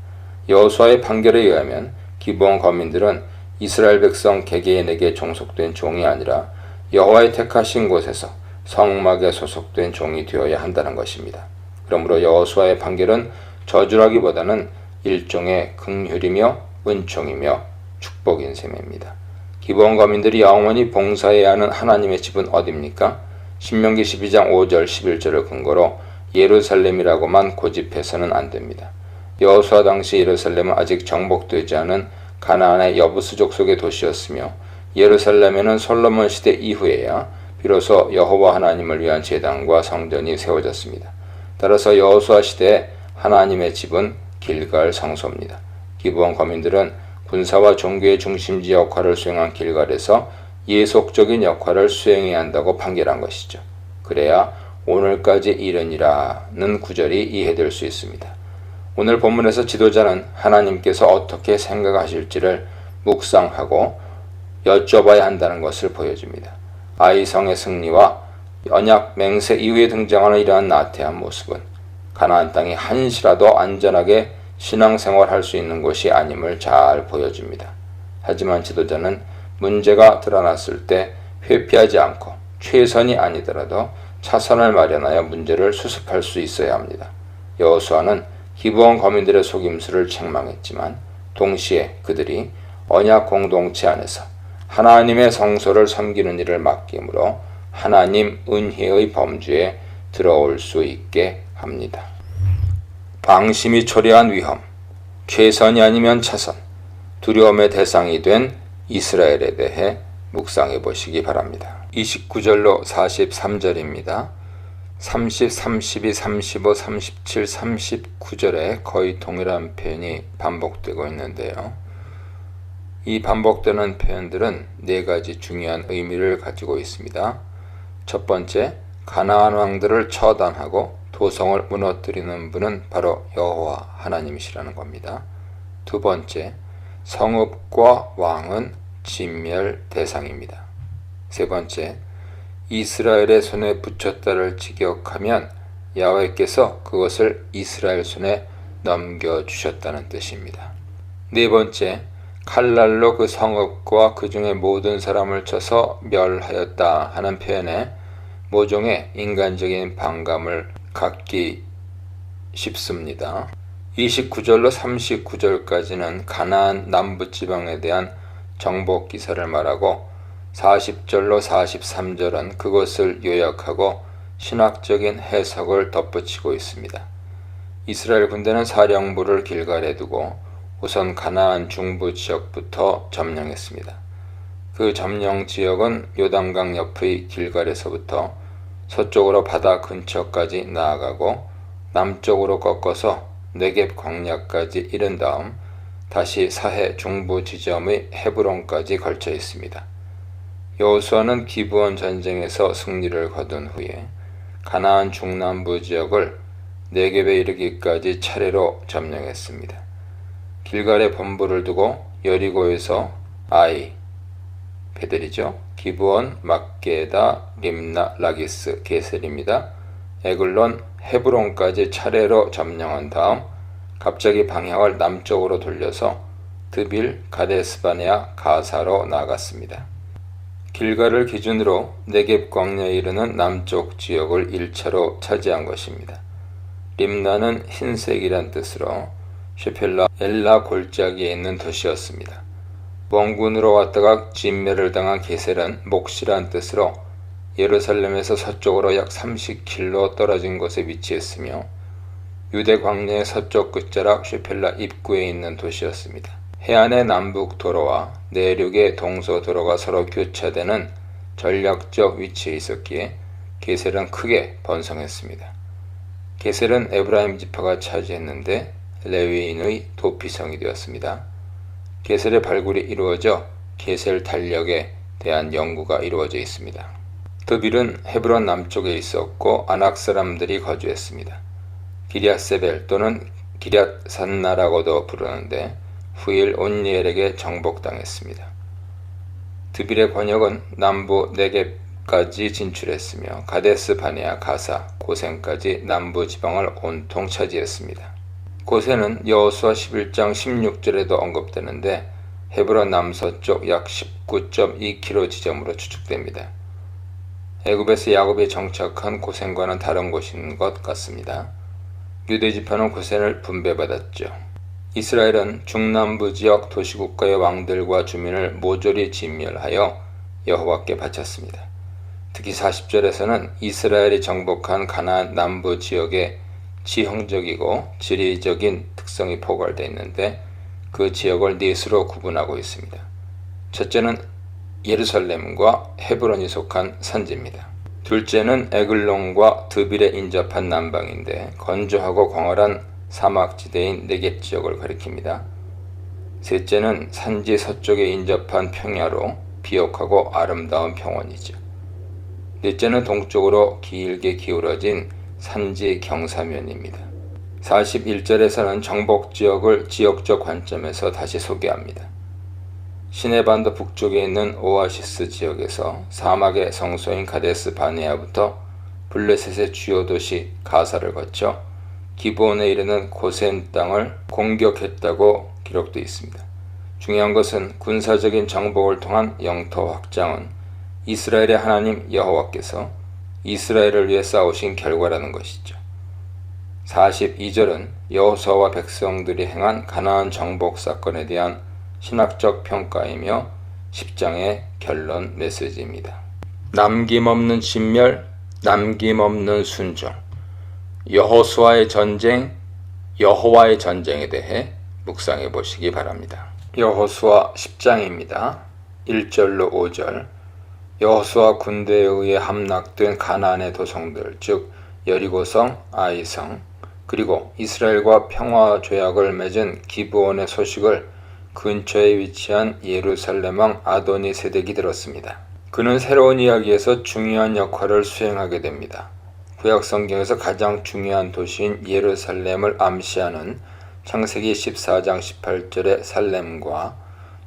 여호수아의 판결에 의하면 기브온 거민들은 이스라엘 백성 개개인에게 종속된 종이 아니라 여호와의 택하신 곳에서 성막에 소속된 종이 되어야 한다는 것입니다. 그러므로 여호수아의 판결은 저주라기보다는 일종의 긍휼이며 은총이며 축복인 셈입니다. 기브온 거민들이 영원히 봉사해야 하는 하나님의 집은 어디입니까? 신명기 12장 5절 11절을 근거로 예루살렘이라고만 고집해서는 안 됩니다. 여호수아 당시 예루살렘은 아직 정복되지 않은 가나안의 여부스 족속의 도시였으며 예루살렘에는 솔로몬 시대 이후에야 비로소 여호와 하나님을 위한 제단과 성전이 세워졌습니다. 따라서 여호수아 시대에 하나님의 집은 길갈 성소입니다. 기브온 거민들은 군사와 종교의 중심지 역할을 수행한 길갈에서 예속적인 역할을 수행해야 한다고 판결한 것이죠. 그래야 오늘까지 이르니라는 구절이 이해될 수 있습니다. 오늘 본문에서 지도자는 하나님께서 어떻게 생각하실지를 묵상하고 여쭤봐야 한다는 것을 보여줍니다. 아이성의 승리와 언약 맹세 이후에 등장하는 이러한 나태한 모습은 가나안 땅이 한시라도 안전하게 신앙생활할 수 있는 곳이 아님을 잘 보여줍니다. 하지만 지도자는 문제가 드러났을 때 회피하지 않고 최선이 아니더라도 차선을 마련하여 문제를 수습할 수 있어야 합니다. 여호수아는 기브온 거민들의 속임수를 책망했지만 동시에 그들이 언약 공동체 안에서 하나님의 성소를 섬기는 일을 맡김으로 하나님 은혜의 범주에 들어올 수 있게 합니다. 방심이 초래한 위험, 최선이 아니면 차선, 두려움의 대상이 된 이스라엘에 대해 묵상해 보시기 바랍니다. 29절로 43절입니다. 30, 32, 35, 37, 39절에 거의 동일한 표현이 반복되고 있는데요. 이 반복되는 표현들은 네 가지 중요한 의미를 가지고 있습니다. 첫 번째, 가나안 왕들을 처단하고 도성을 무너뜨리는 분은 바로 여호와 하나님이시라는 겁니다. 두 번째, 성읍과 왕은 진멸 대상입니다. 세 번째, 이스라엘의 손에 붙였다를 직역하면 야훼께서 그것을 이스라엘 손에 넘겨주셨다는 뜻입니다. 네 번째, 칼날로 그 성읍과 그 중에 모든 사람을 쳐서 멸하였다 하는 표현에 모종의 인간적인 반감을 갖기 쉽습니다. 29절로 39절까지는 가나안 남부지방에 대한 정복 기사를 말하고 40절로 43절은 그것을 요약하고 신학적인 해석을 덧붙이고 있습니다. 이스라엘 군대는 사령부를 길갈에 두고 우선 가나안 중부 지역부터 점령했습니다. 그 점령 지역은 요단강 옆의 길갈에서부터 서쪽으로 바다 근처까지 나아가고 남쪽으로 꺾어서 네겝 광야까지 이른 다음 다시 사해 중부 지점의 헤브론까지 걸쳐 있습니다. 여호수아는 기브온 전쟁에서 승리를 거둔 후에 가나안 중남부 지역을 네겝에 이르기까지 차례로 점령했습니다. 길갈에 본부를 두고 여리고에서 아이, 베델이죠. 기브온, 막게다, 림나, 라기스, 게셀입니다. 에글론, 헤브론까지 차례로 점령한 다음 갑자기 방향을 남쪽으로 돌려서 드빌, 가데스바네아, 가사로 나아갔습니다. 길갈을 기준으로 네겝 광야에 이르는 남쪽 지역을 1차로 차지한 것입니다. 림나는 흰색이란 뜻으로 셰펠라 엘라 골짜기에 있는 도시였습니다. 원군으로 왔다가 진멸을 당한 게셀은 몫이란 뜻으로 예루살렘에서 서쪽으로 약 30km 떨어진 곳에 위치했으며 유대 광야의 서쪽 끝자락 셰펠라 입구에 있는 도시였습니다. 해안의 남북 도로와 내륙의 동서 도로가 서로 교차되는 전략적 위치에 있었기에 게셀은 크게 번성했습니다. 게셀은 에브라임 지파가 차지했는데 레위인의 도피성이 되었습니다. 게셀의 발굴이 이루어져 게셀 달력에 대한 연구가 이루어져 있습니다. 드빌은 헤브론 남쪽에 있었고 아낙 사람들이 거주했습니다. 기럇세벨 또는 기럇산나라고도 부르는데 후일 온니엘에게 정복당했습니다. 드빌의 권역은 남부 네겝까지 진출했으며 가데스 바네아, 가사, 고센까지 남부 지방을 온통 차지했습니다. 고센은 여호수아 11장 16절에도 언급되는데 헤브론 남서쪽 약 19.2km 지점으로 추측됩니다. 애굽에서 야곱이 정착한 고센과는 다른 곳인 것 같습니다. 유대 지파는 고센을 분배받았죠. 이스라엘은 중남부 지역 도시국가의 왕들과 주민을 모조리 진멸하여 여호와께 바쳤습니다. 특히 40절에서는 이스라엘이 정복한 가나안 남부 지역의 지형적이고 지리적인 특성이 포괄되어 있는데 그 지역을 넷으로 구분하고 있습니다. 첫째는 예루살렘과 헤브론이 속한 산지입니다. 둘째는 에글론과 드빌에 인접한 남방인데 건조하고 광활한 사막지대인 네겝 지역을 가리킵니다. 셋째는 산지 서쪽에 인접한 평야로 비옥하고 아름다운 평원이죠. 넷째는 동쪽으로 길게 기울어진 산지 경사면입니다. 41절에서는 정복 지역을 지역적 관점에서 다시 소개합니다. 시내반도 북쪽에 있는 오아시스 지역에서 사막의 성소인 가데스 바네아부터 블레셋의 주요 도시 가사를 거쳐 기브온에 이르는 고센 땅을 공격했다고 기록되어 있습니다. 중요한 것은 군사적인 정복을 통한 영토 확장은 이스라엘의 하나님 여호와께서 이스라엘을 위해 싸우신 결과라는 것이죠. 42절은 여호수아와 백성들이 행한 가나안 정복 사건에 대한 신학적 평가이며 10장의 결론 메시지입니다. 남김없는 진멸, 남김없는 순종. 여호수아의 전쟁, 여호와의 전쟁에 대해 묵상해 보시기 바랍니다. 여호수아 10장입니다. 1절로 5절. 여호수아 군대에 의해 함락된 가나안의 도성들, 즉 여리고성, 아이성, 그리고 이스라엘과 평화 조약을 맺은 기브온의 소식을 근처에 위치한 예루살렘 왕 아도니 세덱이 들었습니다. 그는 새로운 이야기에서 중요한 역할을 수행하게 됩니다. 구약 성경에서 가장 중요한 도시인 예루살렘을 암시하는 창세기 14장 18절의 살렘과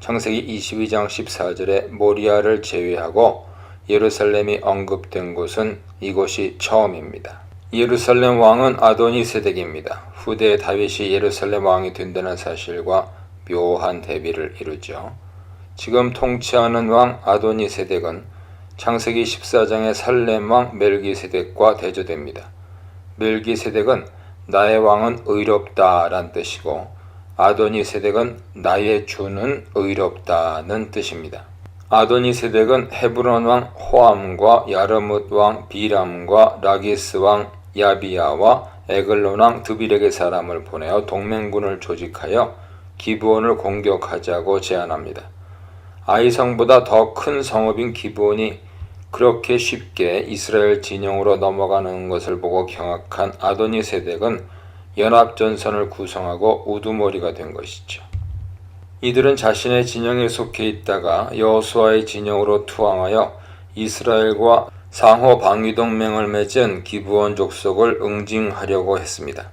창세기 22장 14절의 모리아를 제외하고 예루살렘이 언급된 곳은 이곳이 처음입니다. 예루살렘 왕은 아도니 세덱입니다. 후대에 다윗이 예루살렘 왕이 된다는 사실과 묘한 대비를 이루죠. 지금 통치하는 왕 아도니 세덱은 창세기 14장의 살렘 왕 멜기세덱과 대조됩니다. 멜기세덱은 나의 왕은 의롭다란 뜻이고 아도니세덱은 나의 주는 의롭다는 뜻입니다. 아도니세덱은 헤브론 왕 호암과 야르뭇 왕 비람과 라기스 왕 야비야와 에글론 왕 드빌에게 사람을 보내어 동맹군을 조직하여 기브온을 공격하자고 제안합니다. 아이성보다 더 큰 성읍인 기브온이 그렇게 쉽게 이스라엘 진영으로 넘어가는 것을 보고 경악한 아도니세덱은 연합전선을 구성하고 우두머리가 된 것이죠. 이들은 자신의 진영에 속해 있다가 여호수아의 진영으로 투항하여 이스라엘과 상호 방위동맹을 맺은 기브온 족속을 응징하려고 했습니다.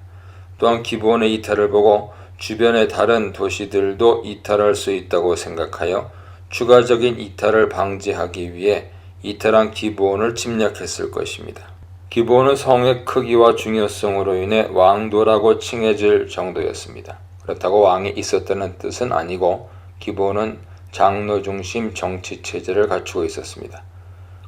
또한 기브온의 이탈을 보고 주변의 다른 도시들도 이탈할 수 있다고 생각하여 추가적인 이탈을 방지하기 위해 이탈한 기브온을 침략했을 것입니다. 기브온은 성의 크기와 중요성으로 인해 왕도라고 칭해질 정도였습니다. 그렇다고 왕이 있었다는 뜻은 아니고 기브온은 장로 중심 정치 체제를 갖추고 있었습니다.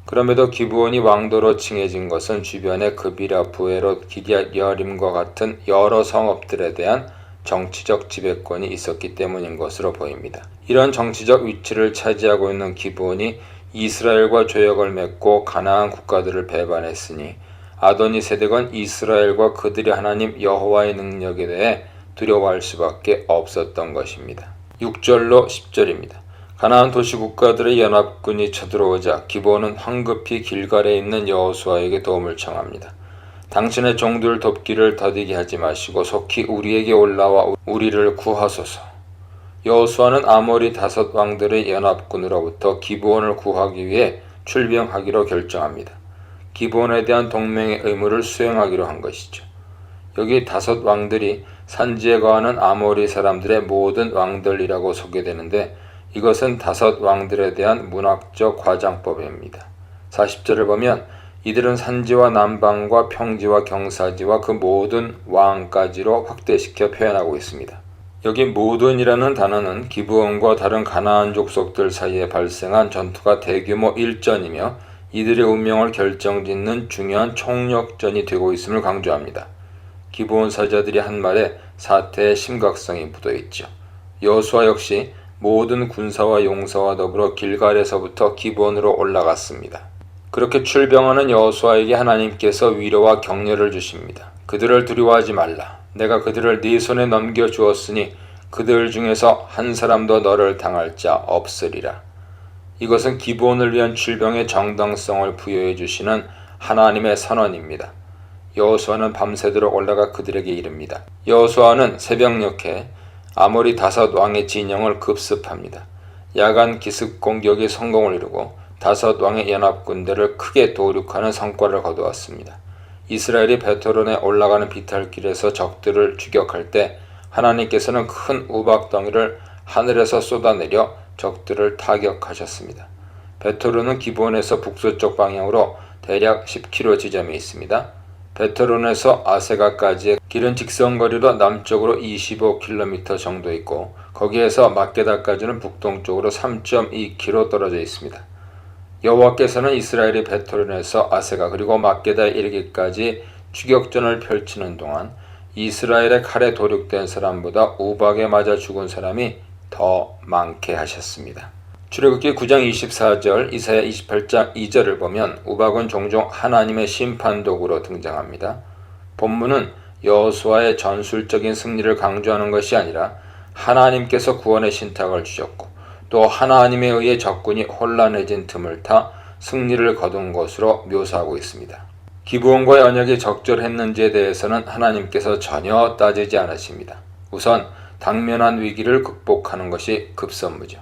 그럼에도 기브온이 왕도로 칭해진 것은 주변의 그비라, 부에롯, 기럇 여림과 같은 여러 성읍들에 대한 정치적 지배권이 있었기 때문인 것으로 보입니다. 이런 정치적 위치를 차지하고 있는 기브온이 이스라엘과 조약을 맺고 가나안 국가들을 배반했으니 아도니세덱은 이스라엘과 그들의 하나님 여호와의 능력에 대해 두려워할 수밖에 없었던 것입니다. 6절로 10절입니다. 가나안 도시 국가들의 연합군이 쳐들어오자 기브온은 황급히 길갈에 있는 여호수아에게 도움을 청합니다. 당신의 종들 돕기를 더디게 하지 마시고 속히 우리에게 올라와 우리를 구하소서. 여호수아는 아모리 5 왕들의 연합군으로부터 기브온을 구하기 위해 출병하기로 결정합니다. 기브온에 대한 동맹의 의무를 수행하기로 한 것이죠. 여기 5 왕들이 산지에 거하는 아모리 사람들의 모든 왕들이라고 소개되는데 이것은 5 왕들에 대한 문학적 과장법입니다. 40절을 보면 이들은 산지와 남방과 평지와 경사지와 그 모든 왕까지로 확대시켜 표현하고 있습니다. 여기 모든이라는 단어는 기브온과 다른 가나안 족속들 사이에 발생한 전투가 대규모 일전이며 이들의 운명을 결정짓는 중요한 총력전이 되고 있음을 강조합니다. 기브온 사자들이 한 말에 사태의 심각성이 묻어있죠. 여호수아 역시 모든 군사와 용사와 더불어 길갈에서부터 기브온으로 올라갔습니다. 그렇게 출병하는 여호수아에게 하나님께서 위로와 격려를 주십니다. 그들을 두려워하지 말라. 내가 그들을 네 손에 넘겨주었으니 그들 중에서 한 사람도 너를 당할 자 없으리라. 이것은 기브온을 위한 출병의 정당성을 부여해 주시는 하나님의 선언입니다. 여호수아는 밤새도록 올라가 그들에게 이릅니다. 여호수아는 새벽녘에 아모리 5 왕의 진영을 급습합니다. 야간 기습 공격이 성공을 이루고 5 왕의 연합군대를 크게 도륙하는 성과를 거두었습니다. 이스라엘이 베토론에 올라가는 비탈길에서 적들을 추격할 때 하나님께서는 큰 우박덩이를 하늘에서 쏟아내려 적들을 타격하셨습니다. 베토론은 기브온에서 북서쪽 방향으로 대략 10km 지점에 있습니다. 베토론에서 아세가까지의 길은 직선거리로 남쪽으로 25km 정도 있고 거기에서 막게다까지는 북동쪽으로 3.2km 떨어져 있습니다. 여호와께서는 이스라엘이 베토론에서 아세가 그리고 막게다에 이르기까지 추격전을 펼치는 동안 이스라엘의 칼에 도륙된 사람보다 우박에 맞아 죽은 사람이 더 많게 하셨습니다. 출애굽기 9장 24절, 이사야 28장 2절을 보면 우박은 종종 하나님의 심판도구로 등장합니다. 본문은 여호수아의 전술적인 승리를 강조하는 것이 아니라 하나님께서 구원의 신탁을 주셨고 또 하나님에 의해 적군이 혼란해진 틈을 타 승리를 거둔 것으로 묘사하고 있습니다. 기브온과의 언약이 적절했는지에 대해서는 하나님께서 전혀 따지지 않으십니다. 우선 당면한 위기를 극복하는 것이 급선무죠.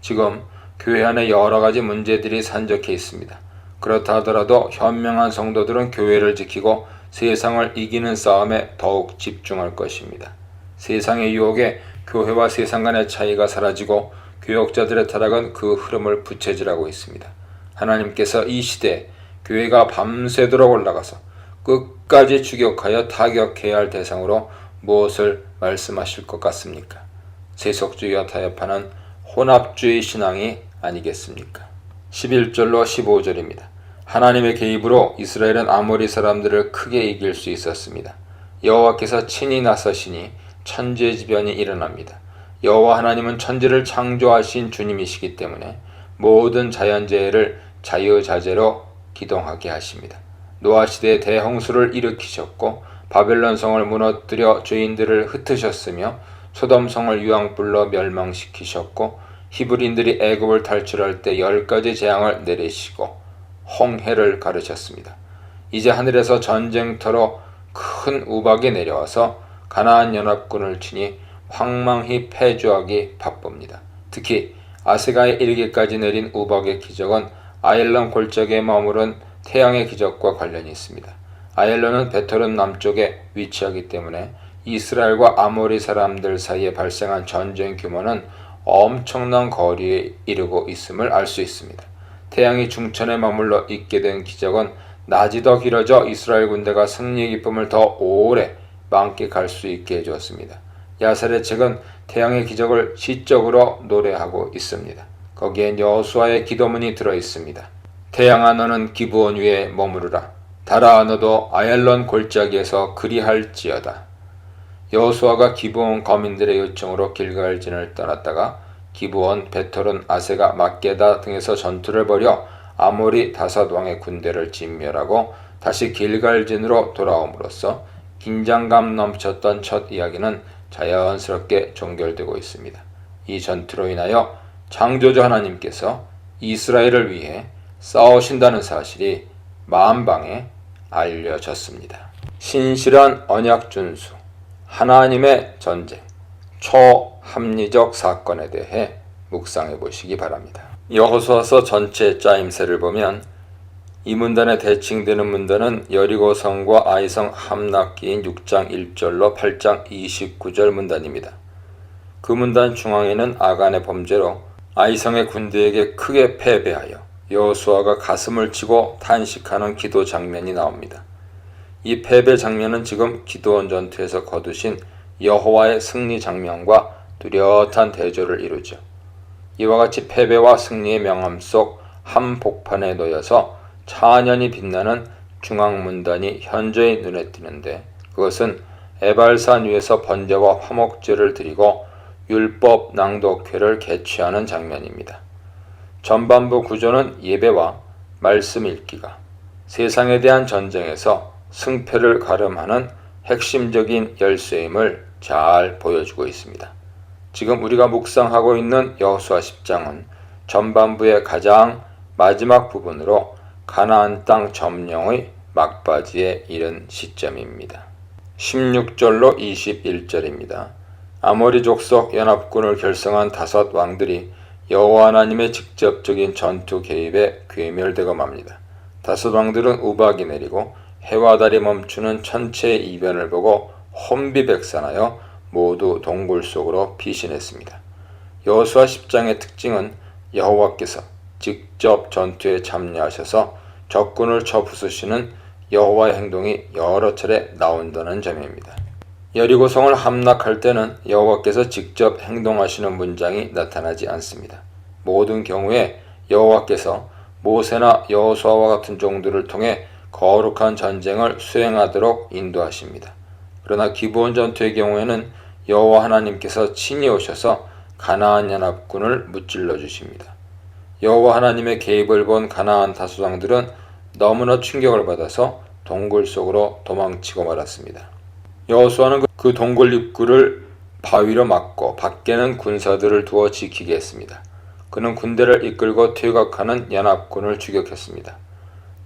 지금 교회 안에 여러 가지 문제들이 산적해 있습니다. 그렇다 하더라도 현명한 성도들은 교회를 지키고 세상을 이기는 싸움에 더욱 집중할 것입니다. 세상의 유혹에 교회와 세상 간의 차이가 사라지고 교역자들의 타락은 그 흐름을 부채질하고 있습니다. 하나님께서 이 시대에 교회가 밤새도록 올라가서 끝까지 추격하여 타격해야 할 대상으로 무엇을 말씀하실 것 같습니까? 세속주의와 타협하는 혼합주의 신앙이 아니겠습니까? 11절로 15절입니다. 하나님의 개입으로 이스라엘은 아모리 사람들을 크게 이길 수 있었습니다. 여호와께서 친히 나서시니 천재지변이 일어납니다. 여호와 하나님은 천지를 창조하신 주님이시기 때문에 모든 자연재해를 자유자재로 기동하게 하십니다. 노아 시대에 대홍수를 일으키셨고 바벨론 성을 무너뜨려 죄인들을 흩으셨으며 소돔 성을 유황불로 멸망시키셨고 히브리인들이 애굽을 탈출할 때 10가지 재앙을 내리시고 홍해를 가르셨습니다. 이제 하늘에서 전쟁터로 큰 우박이 내려와서 가나안 연합군을 치니 황망히 패주하기 바쁩니다. 특히 아세가의 일기까지 내린 우박의 기적은 아엘론 골짜기에 머무른 태양의 기적과 관련이 있습니다. 아엘론은 베토른 남쪽에 위치하기 때문에 이스라엘과 아모리 사람들 사이에 발생한 전쟁 규모는 엄청난 거리에 이르고 있음을 알 수 있습니다. 태양이 중천에 머물러 있게 된 기적은 낮이 더 길어져 이스라엘 군대가 승리의 기쁨을 더 오래 만끽할 수 있게 해주었습니다. 야살의 책은 태양의 기적을 시적으로 노래하고 있습니다. 거기엔 여호수아의 기도문이 들어있습니다. 태양아 너는 기브온 위에 머무르라. 달아 너도 아얄론 골짜기에서 그리할지어다. 여호수아가 기브온 거민들의 요청으로 길갈진을 떠났다가 기브온, 베토른, 아세가, 막게다 등에서 전투를 벌여 아모리 다섯 왕의 군대를 진멸하고 다시 길갈진으로 돌아옴으로써 긴장감 넘쳤던 첫 이야기는 자연스럽게 종결되고 있습니다. 이 전투로 인하여 창조주 하나님께서 이스라엘을 위해 싸우신다는 사실이 만방에 알려졌습니다. 신실한 언약 준수, 하나님의 전쟁, 초합리적 사건에 대해 묵상해 보시기 바랍니다. 여호수아서 전체 짜임새를 보면 이 문단에 대칭되는 문단은 여리고성과 아이성 함락기인 6장 1절로 8장 29절 문단입니다. 그 문단 중앙에는 아간의 범죄로 아이성의 군대에게 크게 패배하여 여호수아가 가슴을 치고 탄식하는 기도 장면이 나옵니다. 이 패배 장면은 지금 기드온 전투에서 거두신 여호와의 승리 장면과 뚜렷한 대조를 이루죠. 이와 같이 패배와 승리의 명암 속 한복판에 놓여서 찬연히 빛나는 중앙문단이 현저히 눈에 띄는데 그것은 에발산 위에서 번제와 화목제를 드리고 율법 낭독회를 개최하는 장면입니다. 전반부 구조는 예배와 말씀 읽기가 세상에 대한 전쟁에서 승패를 가름하는 핵심적인 열쇠임을 잘 보여주고 있습니다. 지금 우리가 묵상하고 있는 여호수아 10장은 전반부의 가장 마지막 부분으로 가나안 땅 점령의 막바지에 이른 시점입니다. 16절로 21절입니다. 아모리 족속 연합군을 결성한 다섯 왕들이 여호와 하나님의 직접적인 전투 개입에 괴멸되고 맙니다. 다섯 왕들은 우박이 내리고 해와 달이 멈추는 천체의 이변을 보고 혼비백산하여 모두 동굴 속으로 피신했습니다. 여호수아 10장의 특징은 여호와께서 직접 전투에 참여하셔서 적군을 쳐부수시는 여호와의 행동이 여러 차례 나온다는 점입니다. 여리고성을 함락할 때는 여호와께서 직접 행동하시는 문장이 나타나지 않습니다. 모든 경우에 여호와께서 모세나 여호수아와 같은 종들을 통해 거룩한 전쟁을 수행하도록 인도하십니다. 그러나 기브온 전투의 경우에는 여호와 하나님께서 친히 오셔서 가나안 연합군을 무찔러 주십니다. 여호와 하나님의 개입을 본 가나안 다수장들은 너무나 충격을 받아서 동굴 속으로 도망치고 말았습니다. 여호수아는 그 동굴 입구를 바위로 막고 밖에는 군사들을 두어 지키게 했습니다. 그는 군대를 이끌고 퇴각하는 연합군을 추격했습니다.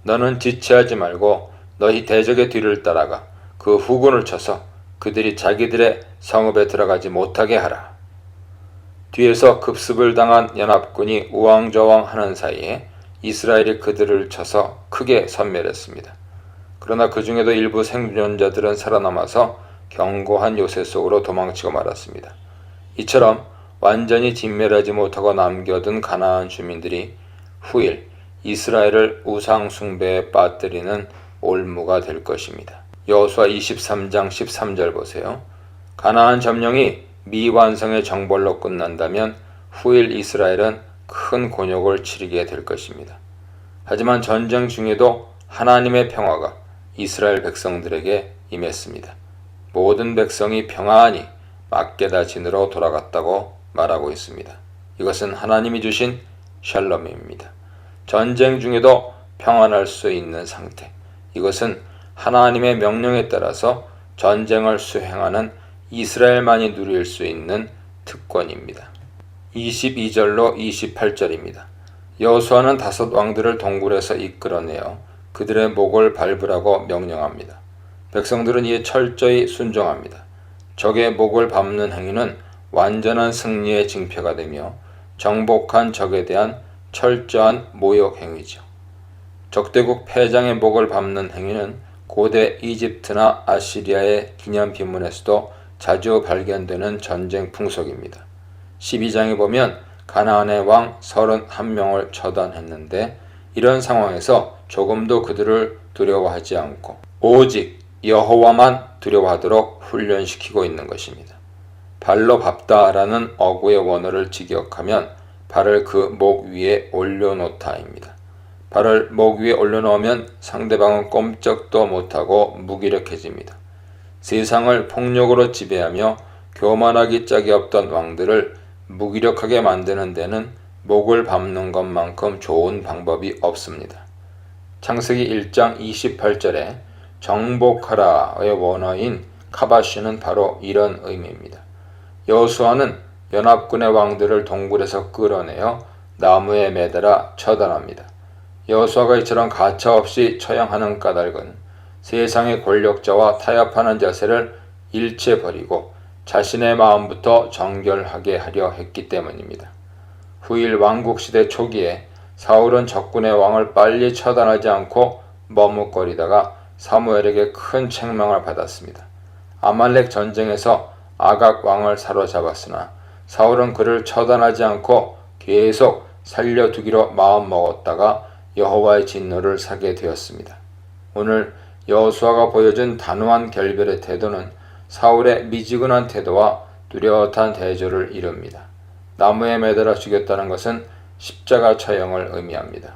너는 지체하지 말고 너희 대적의 뒤를 따라가 그 후군을 쳐서 그들이 자기들의 성읍에 들어가지 못하게 하라. 뒤에서 급습을 당한 연합군이 우왕좌왕 하는 사이에 이스라엘이 그들을 쳐서 크게 섬멸했습니다. 그러나 그 중에도 일부 생존자들은 살아남아서 견고한 요새 속으로 도망치고 말았습니다. 이처럼 완전히 진멸하지 못하고 남겨둔 가나안 주민들이 후일 이스라엘을 우상 숭배에 빠뜨리는 올무가 될 것입니다. 여호수아 23장 13절 보세요. 가나안 점령이 미완성의 정벌로 끝난다면 후일 이스라엘은 큰 곤욕을 치르게 될 것입니다. 하지만 전쟁 중에도 하나님의 평화가 이스라엘 백성들에게 임했습니다. 모든 백성이 평안히 막게다 진으로 돌아갔다고 말하고 있습니다. 이것은 하나님이 주신 샬롬입니다. 전쟁 중에도 평안할 수 있는 상태. 이것은 하나님의 명령에 따라서 전쟁을 수행하는 이스라엘만이 누릴 수 있는 특권입니다. 22절로 28절입니다. 여호수아는 5 왕들을 동굴에서 이끌어내어 그들의 목을 밟으라고 명령합니다. 백성들은 이에 철저히 순종합니다. 적의 목을 밟는 행위는 완전한 승리의 징표가 되며 정복한 적에 대한 철저한 모욕 행위죠. 적대국 패장의 목을 밟는 행위는 고대 이집트나 아시리아의 기념비문에서도 자주 발견되는 전쟁 풍속입니다. 12장에 보면 가나안의 왕 31명을 처단했는데 이런 상황에서 조금도 그들을 두려워하지 않고 오직 여호와만 두려워하도록 훈련시키고 있는 것입니다. 발로 밟다라는 어구의 원어를 직역하면 발을 그 목 위에 올려놓다입니다. 발을 목 위에 올려놓으면 상대방은 꼼짝도 못하고 무기력해집니다. 세상을 폭력으로 지배하며 교만하기 짝이 없던 왕들을 무기력하게 만드는 데는 목을 밟는 것만큼 좋은 방법이 없습니다. 창세기 1장 28절에 정복하라의 원어인 카바시는 바로 이런 의미입니다. 여호수아는 연합군의 왕들을 동굴에서 끌어내어 나무에 매달아 처단합니다. 여호수아가 이처럼 가차없이 처형하는 까닭은 세상의 권력자와 타협하는 자세를 일체 버리고 자신의 마음부터 정결하게 하려 했기 때문입니다. 후일 왕국시대 초기에 사울은 적군의 왕을 빨리 처단하지 않고 머뭇거리다가 사무엘에게 큰 책망을 받았습니다. 아말렉 전쟁에서 아각 왕을 사로잡았으나 사울은 그를 처단하지 않고 계속 살려두기로 마음먹었다가 여호와의 진노를 사게 되었습니다. 오늘 여호수아가 보여준 단호한 결별의 태도는 사울의 미지근한 태도와 뚜렷한 대조를 이룹니다. 나무에 매달아 죽였다는 것은 십자가 처형을 의미합니다.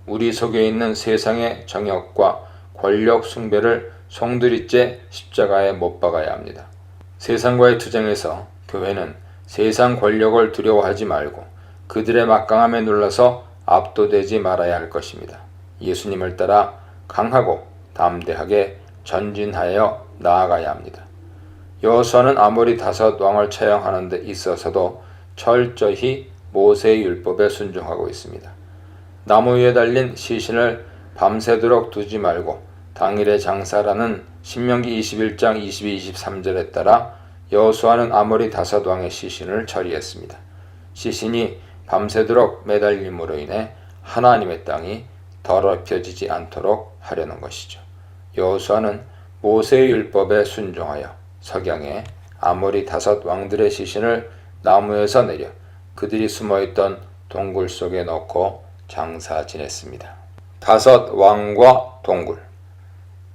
우리 속에 있는 세상의 정욕과 권력 숭배를 송두리째 십자가에 못 박아야 합니다. 세상과의 투쟁에서 교회는 세상 권력을 두려워하지 말고 그들의 막강함에 눌러서 압도되지 말아야 할 것입니다. 예수님을 따라 강하고 담대하게 전진하여 나아가야 합니다. 여호수아는 아모리 5 왕을 처형하는 데 있어서도 철저히 모세의 율법에 순종하고 있습니다. 나무 위에 달린 시신을 밤새도록 두지 말고 당일에 장사라는 신명기 21장 22, 23절에 따라 여호수아는 아모리 5 왕의 시신을 처리했습니다. 시신이 밤새도록 매달림으로 인해 하나님의 땅이 더럽혀지지 않도록 하려는 것이죠. 여호수아는 모세의 율법에 순종하여 석양에 아모리 5 왕들의 시신을 나무에서 내려 그들이 숨어있던 동굴 속에 넣고 장사 지냈습니다. 5 왕과 동굴.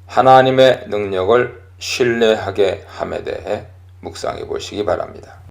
하나님의 능력을 신뢰하게 함에 대해 묵상해 보시기 바랍니다.